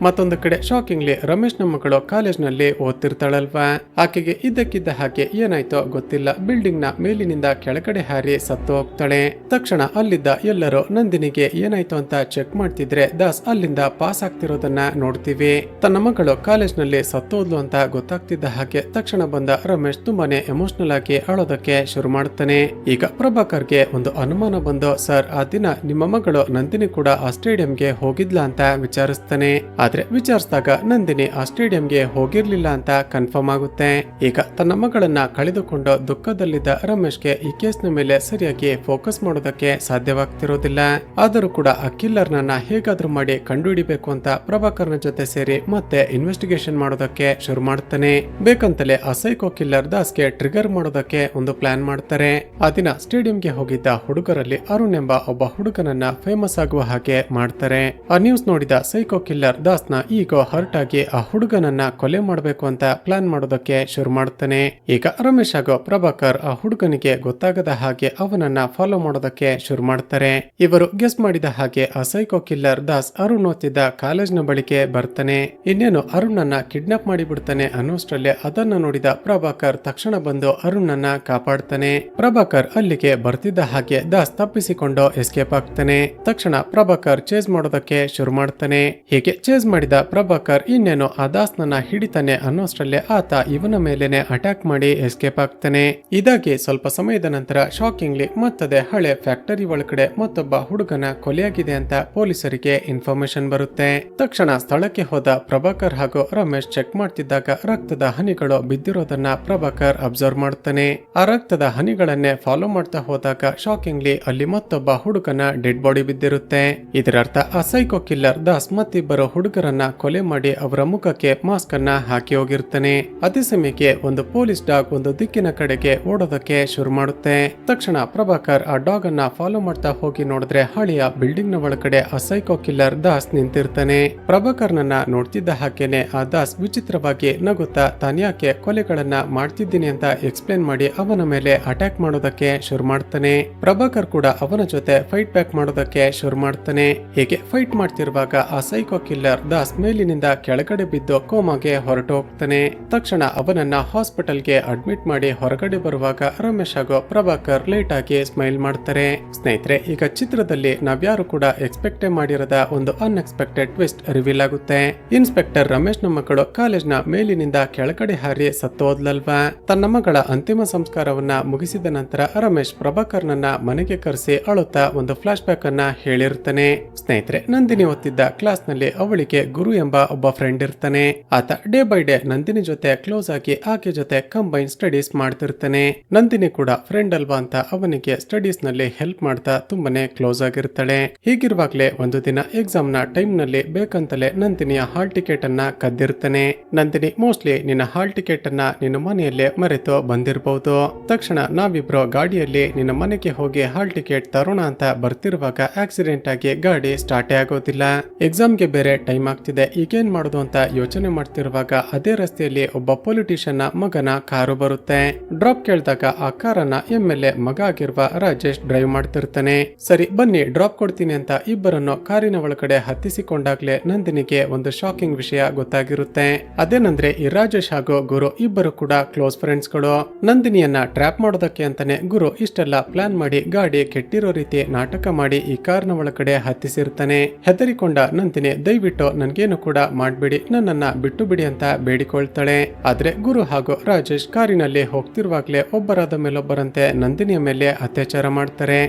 ಮತ್ತೊಂದು ಕಡೆ ಶಾಕಿಂಗ್ಲಿ ರಮೇಶ್ನ ಮಗಳು ಕಾಲೇಜ್ನಲ್ಲಿ ಓದ್ತಿರ್ತಾಳಲ್ವಾ. ಆಕೆಗೆ ಇದ್ದಕ್ಕಿದ್ದ ಹಾಗೆ ಏನಾಯ್ತೋ ಗೊತ್ತಿಲ್ಲ, ಬಿಲ್ಡಿಂಗ್ ನ ಮೇಲಿನಿಂದ ಕೆಳಗಡೆ ಹಾರಿ ಸತ್ತು ಹೋಗ್ತಾಳೆ. ತಕ್ಷಣ ಅಲ್ಲಿದ್ದ ಎಲ್ಲರೂ ನಂದಿನಿಗೆ ಏನಾಯ್ತು ಅಂತ ಚೆಕ್ ಮಾಡ್ತಿದ್ರೆ ದಾಸ್ ಅಲ್ಲಿಂದ ಪಾಸ್ ಆಗ್ತಿರೋದನ್ನ ನೋಡ್ತೀವಿ. ತನ್ನ ಮಗಳು ಕಾಲೇಜ್ನಲ್ಲಿ ಸತ್ತೋದ್ಲು ಅಂತ ಗೊತ್ತಾಗ್ತಿದ್ದ ಹಾಗೆ ತಕ್ಷಣ ಬಂದ ರಮೇಶ್ ತುಂಬಾನೇ ಎಮೋಷನಲ್ ಆಗಿ ಅಳೋದಕ್ಕೆ ಶುರು ಮಾಡ್ತಾನೆ. ಈಗ ಪ್ರಭಾಕರ್ಗೆ ಒಂದು ಅನುಮಾನ ಬಂದು, ಸರ್ ಆ ದಿನ ನಿಮ್ಮ ಮಗಳು ನಂದಿನಿ ಕೂಡ ಆ ಸ್ಟೇಡಿಯಂಗೆ ಹೋಗಿದ್ಲ ಅಂತ ವಿಚಾರಿಸ್ತಾನೆ. ಆದ್ರೆ ವಿಚಾರಿಸಿದಾಗ ನಂದಿನಿ ಆ ಸ್ಟೇಡಿಯಂಗೆ ಹೋಗಿರ್ಲಿಲ್ಲ ಅಂತ ಕನ್ಫರ್ಮ್ ಆಗುತ್ತೆ. ಈಗ ತನ್ನ ಮಗಳನ್ನ ಕಳೆದುಕೊಂಡು ದುಃಖದಲ್ಲಿದ್ದ ರಮೇಶ್ಗೆ ಈ ಕೇಸ್ನ ಮೇಲೆ ಸರಿಯಾಗಿ ಫೋಕಸ್ ಮಾಡೋದಕ್ಕೆ ಸಾಧ್ಯವಾಗ್ತಿರೋದಿಲ್ಲ. ಆದರೂ ಕೂಡ ಆ ಕಿಲ್ಲರ್ನ ಹೇಗಾದ್ರೂ ಮಾಡಿ ಕಂಡುಹಿಡಿಬೇಕು ಅಂತ ಪ್ರಭಾಕರ್ನ ಜೊತೆ ಸೇರಿ ಮತ್ತೆ ಇನ್ವೆಸ್ಟಿಗೇಷನ್ ಮಾಡೋದಕ್ಕೆ ಶುರು ಮಾಡ್ತಾನೆ. ಬೇಕಂತಲೇ ಆ ಸೈಕೋ ಕಿಲ್ಲರ್ ದಾಸ್ಗೆ ಟ್ರಿಗರ್ ಮಾಡೋದಕ್ಕೆ ಒಂದು ಪ್ಲಾನ್ ಮಾಡ್ತಾರೆ. ಆ ದಿನ ಸ್ಟೇಡಿಯಂಗೆ ಹೋಗಿದ್ದ ಹುಡುಗರಲ್ಲಿ ಅರುಣ್ ಎಂಬ ಒಬ್ಬ ಹುಡುಗನನ್ನ ಫೇಮಸ್ ಆಗುವ ಹಾಗೆ ಮಾಡ್ತಾರೆ. ಆ ನ್ಯೂಸ್ ನೋಡಿದ ಸೈಕೋ ಕಿಲ್ಲರ್ ದಾಸ್ನ ಈಗೋ ಹರ್ಟ್ ಆಗಿ ಆ ಹುಡುಗನನ್ನ ಕೊಲೆ ಮಾಡಬೇಕು ಅಂತ ಪ್ಲಾನ್ ಮಾಡೋದಕ್ಕೆ ಶುರು ಮಾಡ್ತಾನೆ. ಈಗ ರಮೇಶ್ ಹಾಗೂ ಪ್ರಭಾಕರ್ ಆ ಹುಡುಗನಿಗೆ ಗೊತ್ತಾಗದ ಹಾಗೆ ಅವನನ್ನ ಫಾಲೋ ಮಾಡೋದಕ್ಕೆ ಶುರು ಮಾಡ್ತಾರೆ. ಇವರು ಗೆಸ್ ಮಾಡಿದ ಹಾಗೆ ಆ ಸೈಕೋ ಕಿಲ್ಲರ್ ದಾಸ್ ಅರುಣ್ ಓದ್ತಿದ್ದ ಕಾಲೇಜ್ನ ಬಳಿಗೆ ಬರ್ತಾನೆ. ಇನ್ನೇನು ಅರುಣನ್ನ ಕಿಡ್ನಾಪ್ ಮಾಡಿಬಿಡ್ತಾನೆ ಅನ್ನೋಷ್ಟರಲ್ಲೇ ಅದನ್ನ ನೋಡಿದ ಪ್ರಭಾಕರ್ ತಕ್ಷಣ ಬಂದು ಅರುಣನ್ನ ಕಾಪಾಡ್ತಾನೆ. ಪ್ರಭಾಕರ್ ಅಲ್ಲಿಗೆ ಬರ್ತಿದ್ದ ಹಾಗೆ ದಾಸ್ ತಪ್ಪಿಸಿಕೊಂಡು ಎಸ್ಕೇಪ್ ಆಗ್ತಾನೆ. ತಕ್ಷಣ ಪ್ರಭಾಕರ್ ಚೇಸ್ ಮಾಡೋದಕ್ಕೆ ಶುರು ಮಾಡ್ತಾನೆ. ಹೀಗೆ ಚೇಸ್ ಮಾಡಿದ ಪ್ರಭಾಕರ್ ಇನ್ನೇನು ಆ ದಾಸ್ನನ್ನ ಹಿಡಿತಾನೆ ಅನ್ನೋಷ್ಟರಲ್ಲೇ ಆತ ಇವನ ಮೇಲೇನೆ ಅಟ್ಯಾಕ್ ಮಾಡಿ ಎಸ್ಕೇಪ್ ಆಗ್ತಾನೆ. ಇದಾಗಿ ಸ್ವಲ್ಪ ಸಮಯದ ನಂತರ ಶಾಕಿಂಗ್ಲಿ ಮತ್ತದೆ ಹಳೆ ಫ್ಯಾಕ್ಟರಿ ಒಳಗಡೆ ಮತ್ತೊಬ್ಬ ಹುಡುಗನ ಕೊಲೆಯಾಗಿದೆ ಅಂತ ಪೊಲೀಸರಿಗೆ ಇನ್ಫಾರ್ಮೇಶನ್ ಬರುತ್ತೆ. ತಕ್ಷಣ ಸ್ಥಳಕ್ಕೆ ಹೋದ ಪ್ರಭಾಕರ್ ಹಾಗೂ ರಮೇಶ್ ಚೆಕ್ ಮಾಡ್ತಿದ್ದಾಗ ರಕ್ತದ ಹನಿಗಳು ಬಿದ್ದಿರೋದನ್ನ ಪ್ರಭಾಕರ್ ಅಬ್ಸರ್ವ್ ಮಾಡ್ತಾನೆ. ಆ ರಕ್ತದ ಹನಿಗಳನ್ನೇ ಫಾಲೋ ಮಾಡ್ತಾ ಹೋದಾಗ ಶಾಕಿಂಗ್ಲಿ ಅಲ್ಲಿ ಮತ್ತೊಬ್ಬ ಹುಡುಗನ ಡೆಡ್ ಬಾಡಿ ಬಿದ್ದಿರುತ್ತೆ. ಇದರರ್ಥ ಆ ಸೈಕೋ ಕಿಲ್ಲರ್ ದಾಸ್ ಮತ್ತಿಬ್ಬರು ಹುಡುಗರನ್ನ ಕೊಲೆ ಮಾಡಿ ಅವರ ಮುಖಕ್ಕೆ ಮಾಸ್ಕ್ ಅನ್ನ ಹಾಕಿ ಹೋಗಿರ್ತಾನೆ. ಅದೇ ಸಮಯಕ್ಕೆ ಒಂದು ಪೊಲೀಸ್ ಡಾಗ್ ಒಂದು ದಿಕ್ಕಿನ ಕಡೆಗೆ ಓಡೋದಕ್ಕೆ ಶುರು ಮಾಡುತ್ತೆ. ತಕ್ಷಣ ಪ್ರಭಾಕರ್ ಆ ಡಾಗ್ ಅನ್ನ ಫಾಲೋ ಮಾಡ್ತಾ ಹೋಗಿ ನೋಡಿದ್ರೆ ಹಳೆಯ ಬಿಲ್ಡಿಂಗ್ ನ ಒಳಗಡೆ ಆ ಸೈಕೋ ಕಿಲ್ಲರ್ ದಾಸ್ ನಿಂತಿರ್ತಾನೆ. ಪ್ರಭಾಕರ್ ನನ್ನ ನೋಡ್ತಿದ್ದ ಹಾಗೇನೆ ಆ ದಾಸ್ ವಿಚಿತ್ರವಾಗಿ ನಗುತ್ತಾ ತಾನ್ಯಾಕೆ ಕೊಲೆಗಳನ್ನ ಮಾಡ್ತಿದ್ದೀನಿ ಅಂತ ಎಕ್ಸ್ಪ್ಲೇನ್ ಮಾಡಿ ಅವನ ಮೇಲೆ ಅಟ್ಯಾಕ್ ಮಾಡೋದಕ್ಕೆ ಶುರು ಮಾಡ್ತಾನೆ. ಪ್ರಭಾಕರ್ ಕೂಡ ಅವನ ಜೊತೆ ಫೈಟ್ ಬ್ಯಾಕ್ ಮಾಡೋದಕ್ಕೆ ಶುರು ಮಾಡ್ತಾನೆ. ಹೀಗೆ ಫೈಟ್ ಮಾಡ್ತಿರುವಾಗ ಆ ಸೈಕೋ ಕಿಲ್ಲರ್ ದಾಸ್ ಮೇಲಿನಿಂದ ಕೆಳಗಡೆ ಬಿದ್ದು ಕೋಮಾಗೆ ಹೊರಟು ಹೋಗ್ತಾನೆ. ತಕ್ಷಣ ಅವನನ್ನ ಹಾಸ್ಪಿಟಲ್ಗೆ ಅಡ್ಮಿಟ್ ಮಾಡಿ ಹೊರಗಡೆ ಬರುವಾಗ ರಮೇಶ್ ಹಾಗೂ ಪ್ರಭಾಕರ್ ಲೇಟ್ ಆಗಿ ಸ್ಮೈಲ್ ಮಾಡ್ತಾರೆ. ಸ್ನೇಹಿತರೆ, ಈಗ ಚಿತ್ರದಲ್ಲಿ ನಾವ್ಯಾರು ಕೂಡ ಎಕ್ಸ್ಪೆಕ್ಟೇ ಮಾಡಿರದ ಒಂದು ಅನ್ಎಕ್ಸ್ಪೆಕ್ಟೆಡ್ ಟ್ವಿಸ್ಟ್ ರಿವೀಲ್ ಆಗುತ್ತೆ. ಇನ್ಸ್ಪೆಕ್ಟರ್ ರಮೇಶ್ ನ ಮಗಳು ಕಾಲೇಜ್ನ ಮೇಲಿನಿಂದ ಕೆಳಗಡೆ ಹಾರಿ ಸತ್ತೋದ್ಲಲ್ವಾ. ತನ್ನ ಮಗಳ ಅಂತಿಮ ಸಂಸ್ಕಾರವನ್ನ ಮುಗಿಸಿದ ನಂತರ ರಮೇಶ್ ಪ್ರಭಾಕರ್ನನ್ನ ಮನೆಗೆ ಕರೆಸಿ ಅಳುತ್ತಾ ಒಂದು ಫ್ಲಾಶ್ ಬ್ಯಾಕ್ ಅನ್ನ ಹೇಳಿರ್ತಾನೆ. ಸ್ನೇಹಿತರೆ, ನಂದಿನಿ ಓದ್ತಿದ್ದ ಕ್ಲಾಸ್ ನಲ್ಲಿ ಅವಳಿಗೆ ಗುರು ಎಂಬ ಒಬ್ಬ ಫ್ರೆಂಡ್ ಇರ್ತಾನೆ. ಆತ ಡೇ ಬೈ ಡೇ ನಂದಿನಿ ಜೊತೆ ಕ್ಲೋಸ್ ಆಗಿ ಆಕೆ ಜೊತೆ ಕಂಬೈನ್ ಸ್ಟಡೀಸ್ ಮಾಡ್ತಿರ್ತಾನೆ. ನಂದಿನಿ ಕೂಡ ಫ್ರೆಂಡ್ ಅಲ್ವಾ ಅಂತ ಅವನಿಗೆ ಸ್ಟಡೀಸ್ ನಲ್ಲಿ ಹೆಲ್ಪ್ ಮಾಡ್ತಾ ತುಂಬಾನೇ ಕ್ಲೋಸ್ ಆಗಿರ್ತಾಳೆ. ಹೀಗಿರುವಾಗ್ಲೇ ಒಂದು ದಿನ ಎಕ್ಸಾಮ್ ನ ಟೈಮ್ ನಲ್ಲಿ ಬೇಕಂತಲೇ ನಂದಿನಿಯ ಹಾಲ್ ಟಿಕೆಟ್ ಅನ್ನ ಕದ್ದಿರ್ತಾನೆ. ನಂದಿನಿ, ಮೋಸ್ಟ್ಲಿ ನಿನ್ನ ಹಾಲ್ ಟಿಕೆಟ್ ಅನ್ನ ನಿನ್ನ ಮನೆಯಲ್ಲೇ ಮರೆತು ಬಂದಿರಬಹುದು. ತಕ್ಷಣ ನಾವಿಬ್ರು ಗಾಡಿಯಲ್ಲಿ ನಿನ್ನ ಮನೆಗೆ ಹೋಗಿ ಹಾಲ್ ಟಿಕೆಟ್ ತರೋಣ ಅಂತ ಬರ್ತಿರುವಾಗ ಆಕ್ಸಿಡೆಂಟ್ ಆಗಿ ಗಾಡಿ ಸ್ಟಾರ್ಟೇ ಆಗೋದಿಲ್ಲ. ಎಕ್ಸಾಮ್ಗೆ ಬೇರೆ ಟೈಮ್ ಆಗ್ತಿದೆ. ಈಗೇನ್ ಮಾಡೋದು ಅಂತ ಯೋಚನೆ ಮಾಡ್ತಿರುವಾಗ ಅದೇ ರಸ್ತೆಯಲ್ಲಿ ಒಬ್ಬ ಪೊಲಿಟಿಷಿಯನ್ ನ ಮಗನ ಕಾರು ಬರುತ್ತೆ. ಡ್ರಾಪ್ ಕೇಳಿದಾಗ ಆ ಕಾರನ್ನ MLA ಮಗ ಆಗಿರುವ ರಾಜೇಶ್ ಡ್ರೈವ್ ಮಾಡ್ತಿರ್ತಾನೆ. ಸರಿ ಬನ್ನಿ ಡ್ರಾಪ್ ಕೊಡ್ತೀನಿ ಅಂತ ಇಬ್ಬರನ್ನು ಕಾರಿನ ಒಳಗಡೆ ಹತ್ತಿಸಿಕೊಂಡಾಗ್ಲೇ ನಂದಿನಿಗೆ ಒಂದು ಶಾಕಿಂಗ್ ವಿಷಯ ಗೊತ್ತಾಗಿರುತ್ತೆ. ಅದೇನಂದ್ರೆ ಈ ರಾಜೇಶ್ ಹಾಗೂ ಗುರು ಇಬ್ಬರು ಕೂಡ ಕ್ಲೋಸ್ ಫ್ರೆಂಡ್ಸ್ ಗಳು. ನಂದಿನಿಯನ್ನ ಟ್ರ್ಯಾಪ್ ಮಾಡೋದಕ್ಕೆ ಅಂತಾನೆ ಗುರು ಇಷ್ಟೆಲ್ಲ ಪ್ಲಾನ್ ಮಾಡಿ ಗಾಡಿ ಕೆಟ್ಟಿರೋ ರೀತಿ ನಾಟಕ ಮಾಡಿ ಈ ಕಾರ್ನ ಒಳಗಡೆ ಹತ್ತಿಸಿರ್ತಾನೆ. ಹೆದರಿಕೊಂಡ ನಂದಿನಿ, ದಯವಿಟ್ಟು ನನ್ಗೇನು ಕೂಡ ಮಾಡ್ಬೇಡಿ, ನನ್ನನ್ನ ಬಿಟ್ಟು ಬಿಡಿ ಅಂತ ಬೇಡಿಕೊಳ್ತಾಳೆ. ಆದ್ರೆ ಗುರು ಹಾಗೂ ರಾಜೇಶ್ ಕಾರಿನಲ್ಲಿ ಹೋಗ್ತಿರುವಾಗ್ಲೇ ಒಬ್ಬರಾದ ಮೇಲೊಬ್ಬರಂತೆ ನಂದಿನಿಯ ಮೇಲೆ ಅತ್ಯಾಚಾರ ಮಾಡ್ತಾರೆ.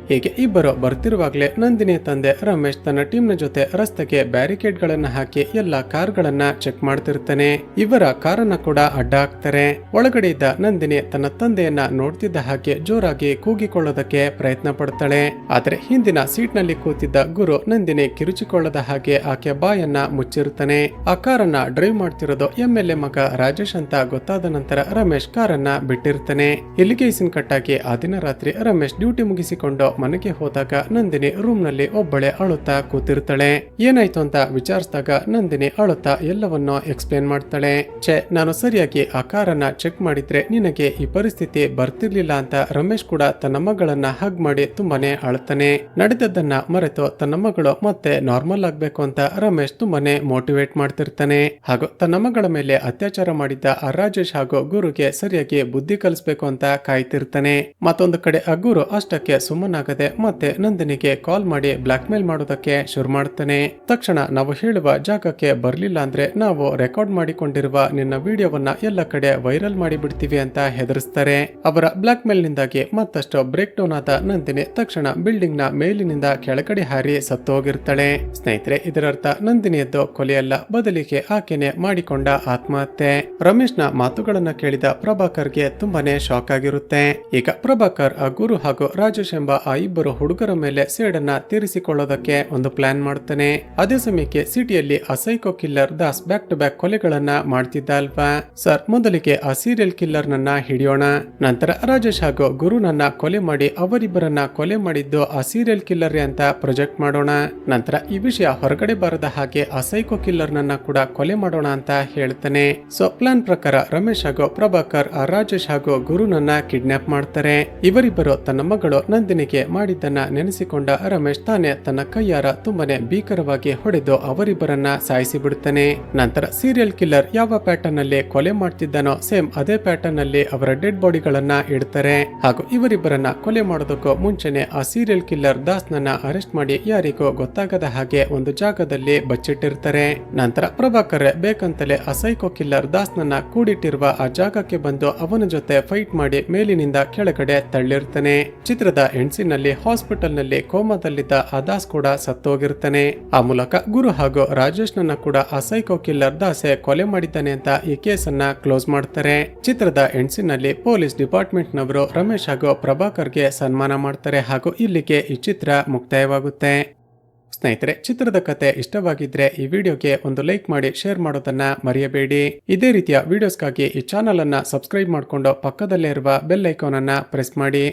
ಹೀಗೆ ಇಬ್ಬರು ಬರ್ತಿರುವಾಗ್ಲೇ ನಂದಿನಿ ತಂದೆ ರಮೇಶ್ ತನ್ನ ಟೀಮ್ ನ ಜೊತೆ ರಸ್ತೆಗೆ ಬ್ಯಾರಿಕೇಡ್ ಗಳನ್ನ ಹಾಕಿ ಎಲ್ಲಾ ಕಾರ್ಗಳನ್ನ ಚೆಕ್ ಮಾಡ್ತಿರ್ತಾನೆ. ಇವರ ಕಾರನ್ನ ಕೂಡ ಅಡ್ಡ ಹಾಕ್ತಾರೆ. ಒಳಗಡೆ ಇದ್ದ ನಂದಿನಿ ತನ್ನ ತಂದೆಯನ್ನ ನೋಡ್ತಿದ್ದ ಹಾಗೆ ಜೋರಾಗಿ ಕೂಗಿಕೊಳ್ಳೋದಕ್ಕೆ ಪ್ರಯತ್ನ ಪಡ್ತಾಳೆ. ಆದ್ರೆ ಹಿಂದಿನ ಸೀಟ್ ನಲ್ಲಿ ಕೂತಿದ್ದ ಗುರು ನಂದಿನಿ ಕಿರುಚಿಕೊಳ್ಳದ ಹಾಗೆ ಆಕೆ ಬಾಯನ್ನ ಮುಚ್ಚಿರುತ್ತಾನೆ. ಆ ಕಾರನ್ನ ಡ್ರೈವ್ ಮಾಡ್ತಿರೋದು MLA ಮಗ ರಾಜೇಶ್ ಅಂತ ಗೊತ್ತಾದ ನಂತರ ರಮೇಶ್ ಕಾರನ್ನ ಬಿಟ್ಟಿರ್ತಾನೆ. ಇಲ್ಲಿಗೆ ಕಟ್ಟಾಗಿ ಆ ದಿನ ರಾತ್ರಿ ರಮೇಶ್ ಡ್ಯೂಟಿ ಮುಗಿಸಿಕೊಂಡು ಮನೆಗೆ ಹೋದಾಗ ನಂದಿನಿ ರೂಮ್ ನಲ್ಲಿ ಒಬ್ಬಳೆ ಅಳುತ್ತಾ ಕೂತಿರ್ತಾಳೆ. ಏನಾಯ್ತು ಅಂತ ವಿಚಾರಿಸಿದಾಗ ನಂದಿನಿ ಅಳುತ್ತಾ ಎಲ್ಲವನ್ನೂ ಎಕ್ಸ್ಪ್ಲೇನ್ ಮಾಡ್ತಾಳೆ. ನಾನು ಸರಿಯಾಗಿ ಆ ಕಾರನ್ನ ಚೆಕ್ ಮಾಡಿದ್ರೆ ನಿನಗೆ ಈ ಪರಿಸ್ಥಿತಿ ಬರ್ತಿರ್ಲಿಲ್ಲ ಅಂತ ರಮೇಶ್ ಕೂಡ ತನ್ನ ಮಗಳನ್ನ ಹಗ್ ಮಾಡಿ ತುಂಬಾನೇ ಅಳ್ತಾನೆ. ನಡೆದದ್ದನ್ನ ಮರೆತು ತನ್ನ ಮಗಳು ಮತ್ತೆ ನಾರ್ಮಲ್ ಆಗ್ಬೇಕು ಅಂತ ರಮೇಶ್ ತುಂಬಾನೇ ಮೋಟಿವೇಟ್ ಮಾಡ್ತಿರ್ತಾನೆ. ಹಾಗೂ ತನ್ನ ಮಗಳ ಮೇಲೆ ಅತ್ಯಾಚಾರ ಮಾಡಿದ್ದ ಆ ರಾಜೇಶ್ ಹಾಗೂ ಗುರುಗೆ ಸರಿಯಾಗಿ ಬುದ್ಧಿ ಕಲಿಸ್ಬೇಕು ಅಂತ ಕಾಯ್ತಿರ್ತಾನೆ. ಮತ್ತೊಂದು ಕಡೆ ಆ ಗುರು ಅಷ್ಟಕ್ಕೆ ಸುಮ್ಮನಾಗದೆ ಮತ್ತೆ ನಂದಿನಿಗೆ ಕಾಲ್ ಮಾಡಿ ಬ್ಲಾಕ್ ಮೇಲ್ ಮಾಡೋದಕ್ಕೆ ಶುರು ಮಾಡ್ತಾನೆ. ತಕ್ಷಣ ನಾವು ಹೇಳುವ ಜಾಗಕ್ಕೆ ಬರ್ಲಿಲ್ಲ ಅಂದ್ರೆ ನಾವು ರೆಕಾರ್ಡ್ ಮಾಡಿಕೊಂಡಿರುವ ನಿನ್ನ ವಿಡಿಯೋವನ್ನ ಎಲ್ಲ ಕಡೆ ವೈರಲ್ ಮಾಡಿ ಬಿಡ್ತೀವಿ ಅಂತ ಹೆದರಿಸ್ತಾರೆ. ಅವರ ಬ್ಲಾಕ್ ಮೇಲ್ ನಿಂದಾಗಿ ಮತ್ತಷ್ಟು ಬ್ರೇಕ್ ಡೌನ್ ಆದ ನಂದಿನಿ ತಕ್ಷಣ ಬಿಲ್ಡಿಂಗ್ ನ ಮೇಲಿನಿಂದ ಕೆಳಗಡೆ ಹಾರಿ ಸತ್ತು ಹೋಗಿರ್ತಾಳೆ. ಸ್ನೇಹಿತರೆ, ಇದರರ್ಥ ನಂದಿನಿಯದ್ದು ಕೊಲೆಯಲ್ಲ, ಬದಲಿಗೆ ಆಕೆನೆ ಮಾಡಿಕೊಂಡ ಆತ್ಮಹತ್ಯೆ. ರಮೇಶ್ ನ ಮಾತುಗಳನ್ನ ಕೇಳಿದ ಪ್ರಭಾಕರ್ಗೆ ತುಂಬಾನೇ ಶಾಕ್ ಆಗಿರುತ್ತೆ. ಈಗ ಪ್ರಭಾಕರ್ ಆ ಗುರು ಹಾಗೂ ರಾಜೇಶ್ ಎಂಬ ಆ ಇಬ್ಬರು ಹುಡುಗರ ಮೇಲೆ ಸೇಡನ್ನ ತೀರಿಸಿಕೊಳ್ಳೋದಕ್ಕೆ ಒಂದು ಪ್ಲಾನ್ ಮಾಡ್ತಾನೆ. ಅದೇ ಸಮಯಕ್ಕೆ ಸಿಟಿಯಲ್ಲಿ ಆ psycho killer Das back to back ಕೊಲೆಗಳನ್ನ ಮಾಡ್ತಿದ್ದ ಅಲ್ವಾ ಸರ್. ಮೊದಲಿಗೆ ಆ ಸೀರಿಯಲ್ ಕಿಲ್ಲರ್ ನನ್ನ ಹಿಡಿಯೋಣ, ನಂತರ ರಾಜೇಶ್ ಹಾಗೂ ಗುರುನನ್ನ ಕೊಲೆ ಮಾಡಿ ಅವರಿಬ್ಬರನ್ನ ಕೊಲೆ ಮಾಡಿದ್ದು ಆ ಸೀರಿಯಲ್ ಕಿಲ್ಲರ್ ಅಂತ ಪ್ರೊಜೆಕ್ಟ್ ಮಾಡೋಣ. ನಂತರ ಈ ವಿಷಯ ಹೊರಗಡೆ ಬರದ ಹಾಗೆ ಆ ಸೈಕೋ ಕಿಲ್ಲರ್ ನನ್ನ ಕೂಡ ಕೊಲೆ ಮಾಡೋಣ ಅಂತ ಹೇಳ್ತಾನೆ. ಸೊ ಪ್ಲಾನ್ ಪ್ರಕಾರ ರಮೇಶ್ ಹಾಗೂ ಪ್ರಭಾಕರ್ ಆ ರಾಜೇಶ್ ಹಾಗೂ ಗುರುನನ್ನ ಕಿಡ್ನಾಪ್ ಮಾಡ್ತಾರೆ. ಇವರಿಬ್ಬರು ತನ್ನ ಮಗಳು ನಂದಿನಿಗೆ ಮಾಡಿದ್ದನ್ನ ನೆನೆಸಿಕೊಂಡ ರಮೇಶ್ ತಾನೇ ತನ್ನ ಕೈಯಾರ ತುಂಬಾನೇ ಭೀಕರವಾಗಿ ಹೊಡೆದು ಅವರಿಬ್ಬರನ್ನ ಸಾಯಿಸಿ ಬಿಡುತ್ತಾನೆ. ನಂತರ ಸೀರಿಯಲ್ ಕಿಲ್ಲರ್ ಯಾವ ಪ್ಯಾಟರ್ನ್ ನಲ್ಲಿ ಕೊಲೆ ಮಾಡ್ತಿದ್ದಾನೋ ಸೇಮ್ ಅದೇ ಪ್ಯಾಟರ್ನ್ ನಲ್ಲಿ ಅವರ ಡೆಡ್ ಬಾಡಿಗಳನ್ನ ಇಡ್ತಾರೆ. ಹಾಗೂ ಇವರಿಬ್ಬರನ್ನ ಕೊಲೆ ಮಾಡೋದಕ್ಕೂ ಮುಂಚೆನೆ ಆ ಸೀರಿಯಲ್ ಕಿಲ್ಲರ್ ದಾಸ್ನನ್ನ ಅರೆಸ್ಟ್ ಮಾಡಿ ಯಾರಿಗೂ ಗೊತ್ತಾಗದ ಹಾಗೆ ಒಂದು ಜಾಗದಲ್ಲಿ ಬಚ್ಚಿಟ್ಟಿರ್ತಾರೆ. ನಂತರ ಪ್ರಭಾಕರ್ ಬೇಕಂತಲೇ ಆ ಸೈಕೋ ಕಿಲ್ಲರ್ ದಾಸ್ನನ್ನ ಕೂಡಿಟ್ಟಿರುವ ಆ ಜಾಗಕ್ಕೆ ಬಂದು ಅವನ ಜೊತೆ ಫೈಟ್ ಮಾಡಿ ಮೇಲಿನಿಂದ ಕೆಳಗಡೆ ತಳ್ಳಿರ್ತಾನೆ. ಚಿತ್ರದ ಎಂಡ್ಸಿನಲ್ಲಿ ಹಾಸ್ಪಿಟಲ್ ನಲ್ಲಿ ಕೋಮಾದಲ್ಲಿದ್ದ ಆ ದಾಸ್ ಕೂಡ ಸತ್ತೋಗಿರ್ತಾನೆ. ಆ ಮೂಲಕ ಗುರು ಹಾಗೂ ರಾಜೇಶ್ ನನ್ನ ಕೂಡ ಆ ಸೈಕೋ ಕಿಲ್ಲರ್ ದಾಸೆ ಕೊಲೆ ಮಾಡಿದ್ದಾನೆ ಅಂತ ಈ ಕೇಸನ್ನ ಕ್ಲೋಸ್ ಮಾಡ್ತಾರೆ. ಚಿತ್ರದ ಎಂಡ್ಸಿನಲ್ಲಿ ಪೊಲೀಸ್ ಡಿಪಾರ್ಟ್ಮೆಂಟ್ ನವರು ರಮೇಶ್ ಹಾಗೂ ಪ್ರಭಾಕರ್ಗೆ ಸನ್ಮಾನ ಮಾಡ್ತಾರೆ. ಹಾಗೂ ಇಲ್ಲಿಗೆ ಈ ಚಿತ್ರ ಮುಕ್ತಾಯವಾಗುತ್ತೆ. ಸ್ನೇಹಿತರೆ, ಚಿತ್ರದ ಕತೆ ಇಷ್ಟವಾಗಿದ್ರೆ ಈ ವಿಡಿಯೋಗೆ ಒಂದು ಲೈಕ್ ಮಾಡಿ ಶೇರ್ ಮಾಡೋದನ್ನ ಮರೆಯಬೇಡಿ. ಇದೇ ರೀತಿಯ ವಿಡಿಯೋಸ್ಗಾಗಿ ಈ ಚಾನಲ್ ಅನ್ನ ಸಬ್ಸ್ಕ್ರೈಬ್ ಮಾಡಿಕೊಂಡು ಪಕ್ಕದಲ್ಲೇ ಇರುವ ಬೆಲ್ ಐಕಾನ್ ಅನ್ನ ಪ್ರೆಸ್ ಮಾಡಿ.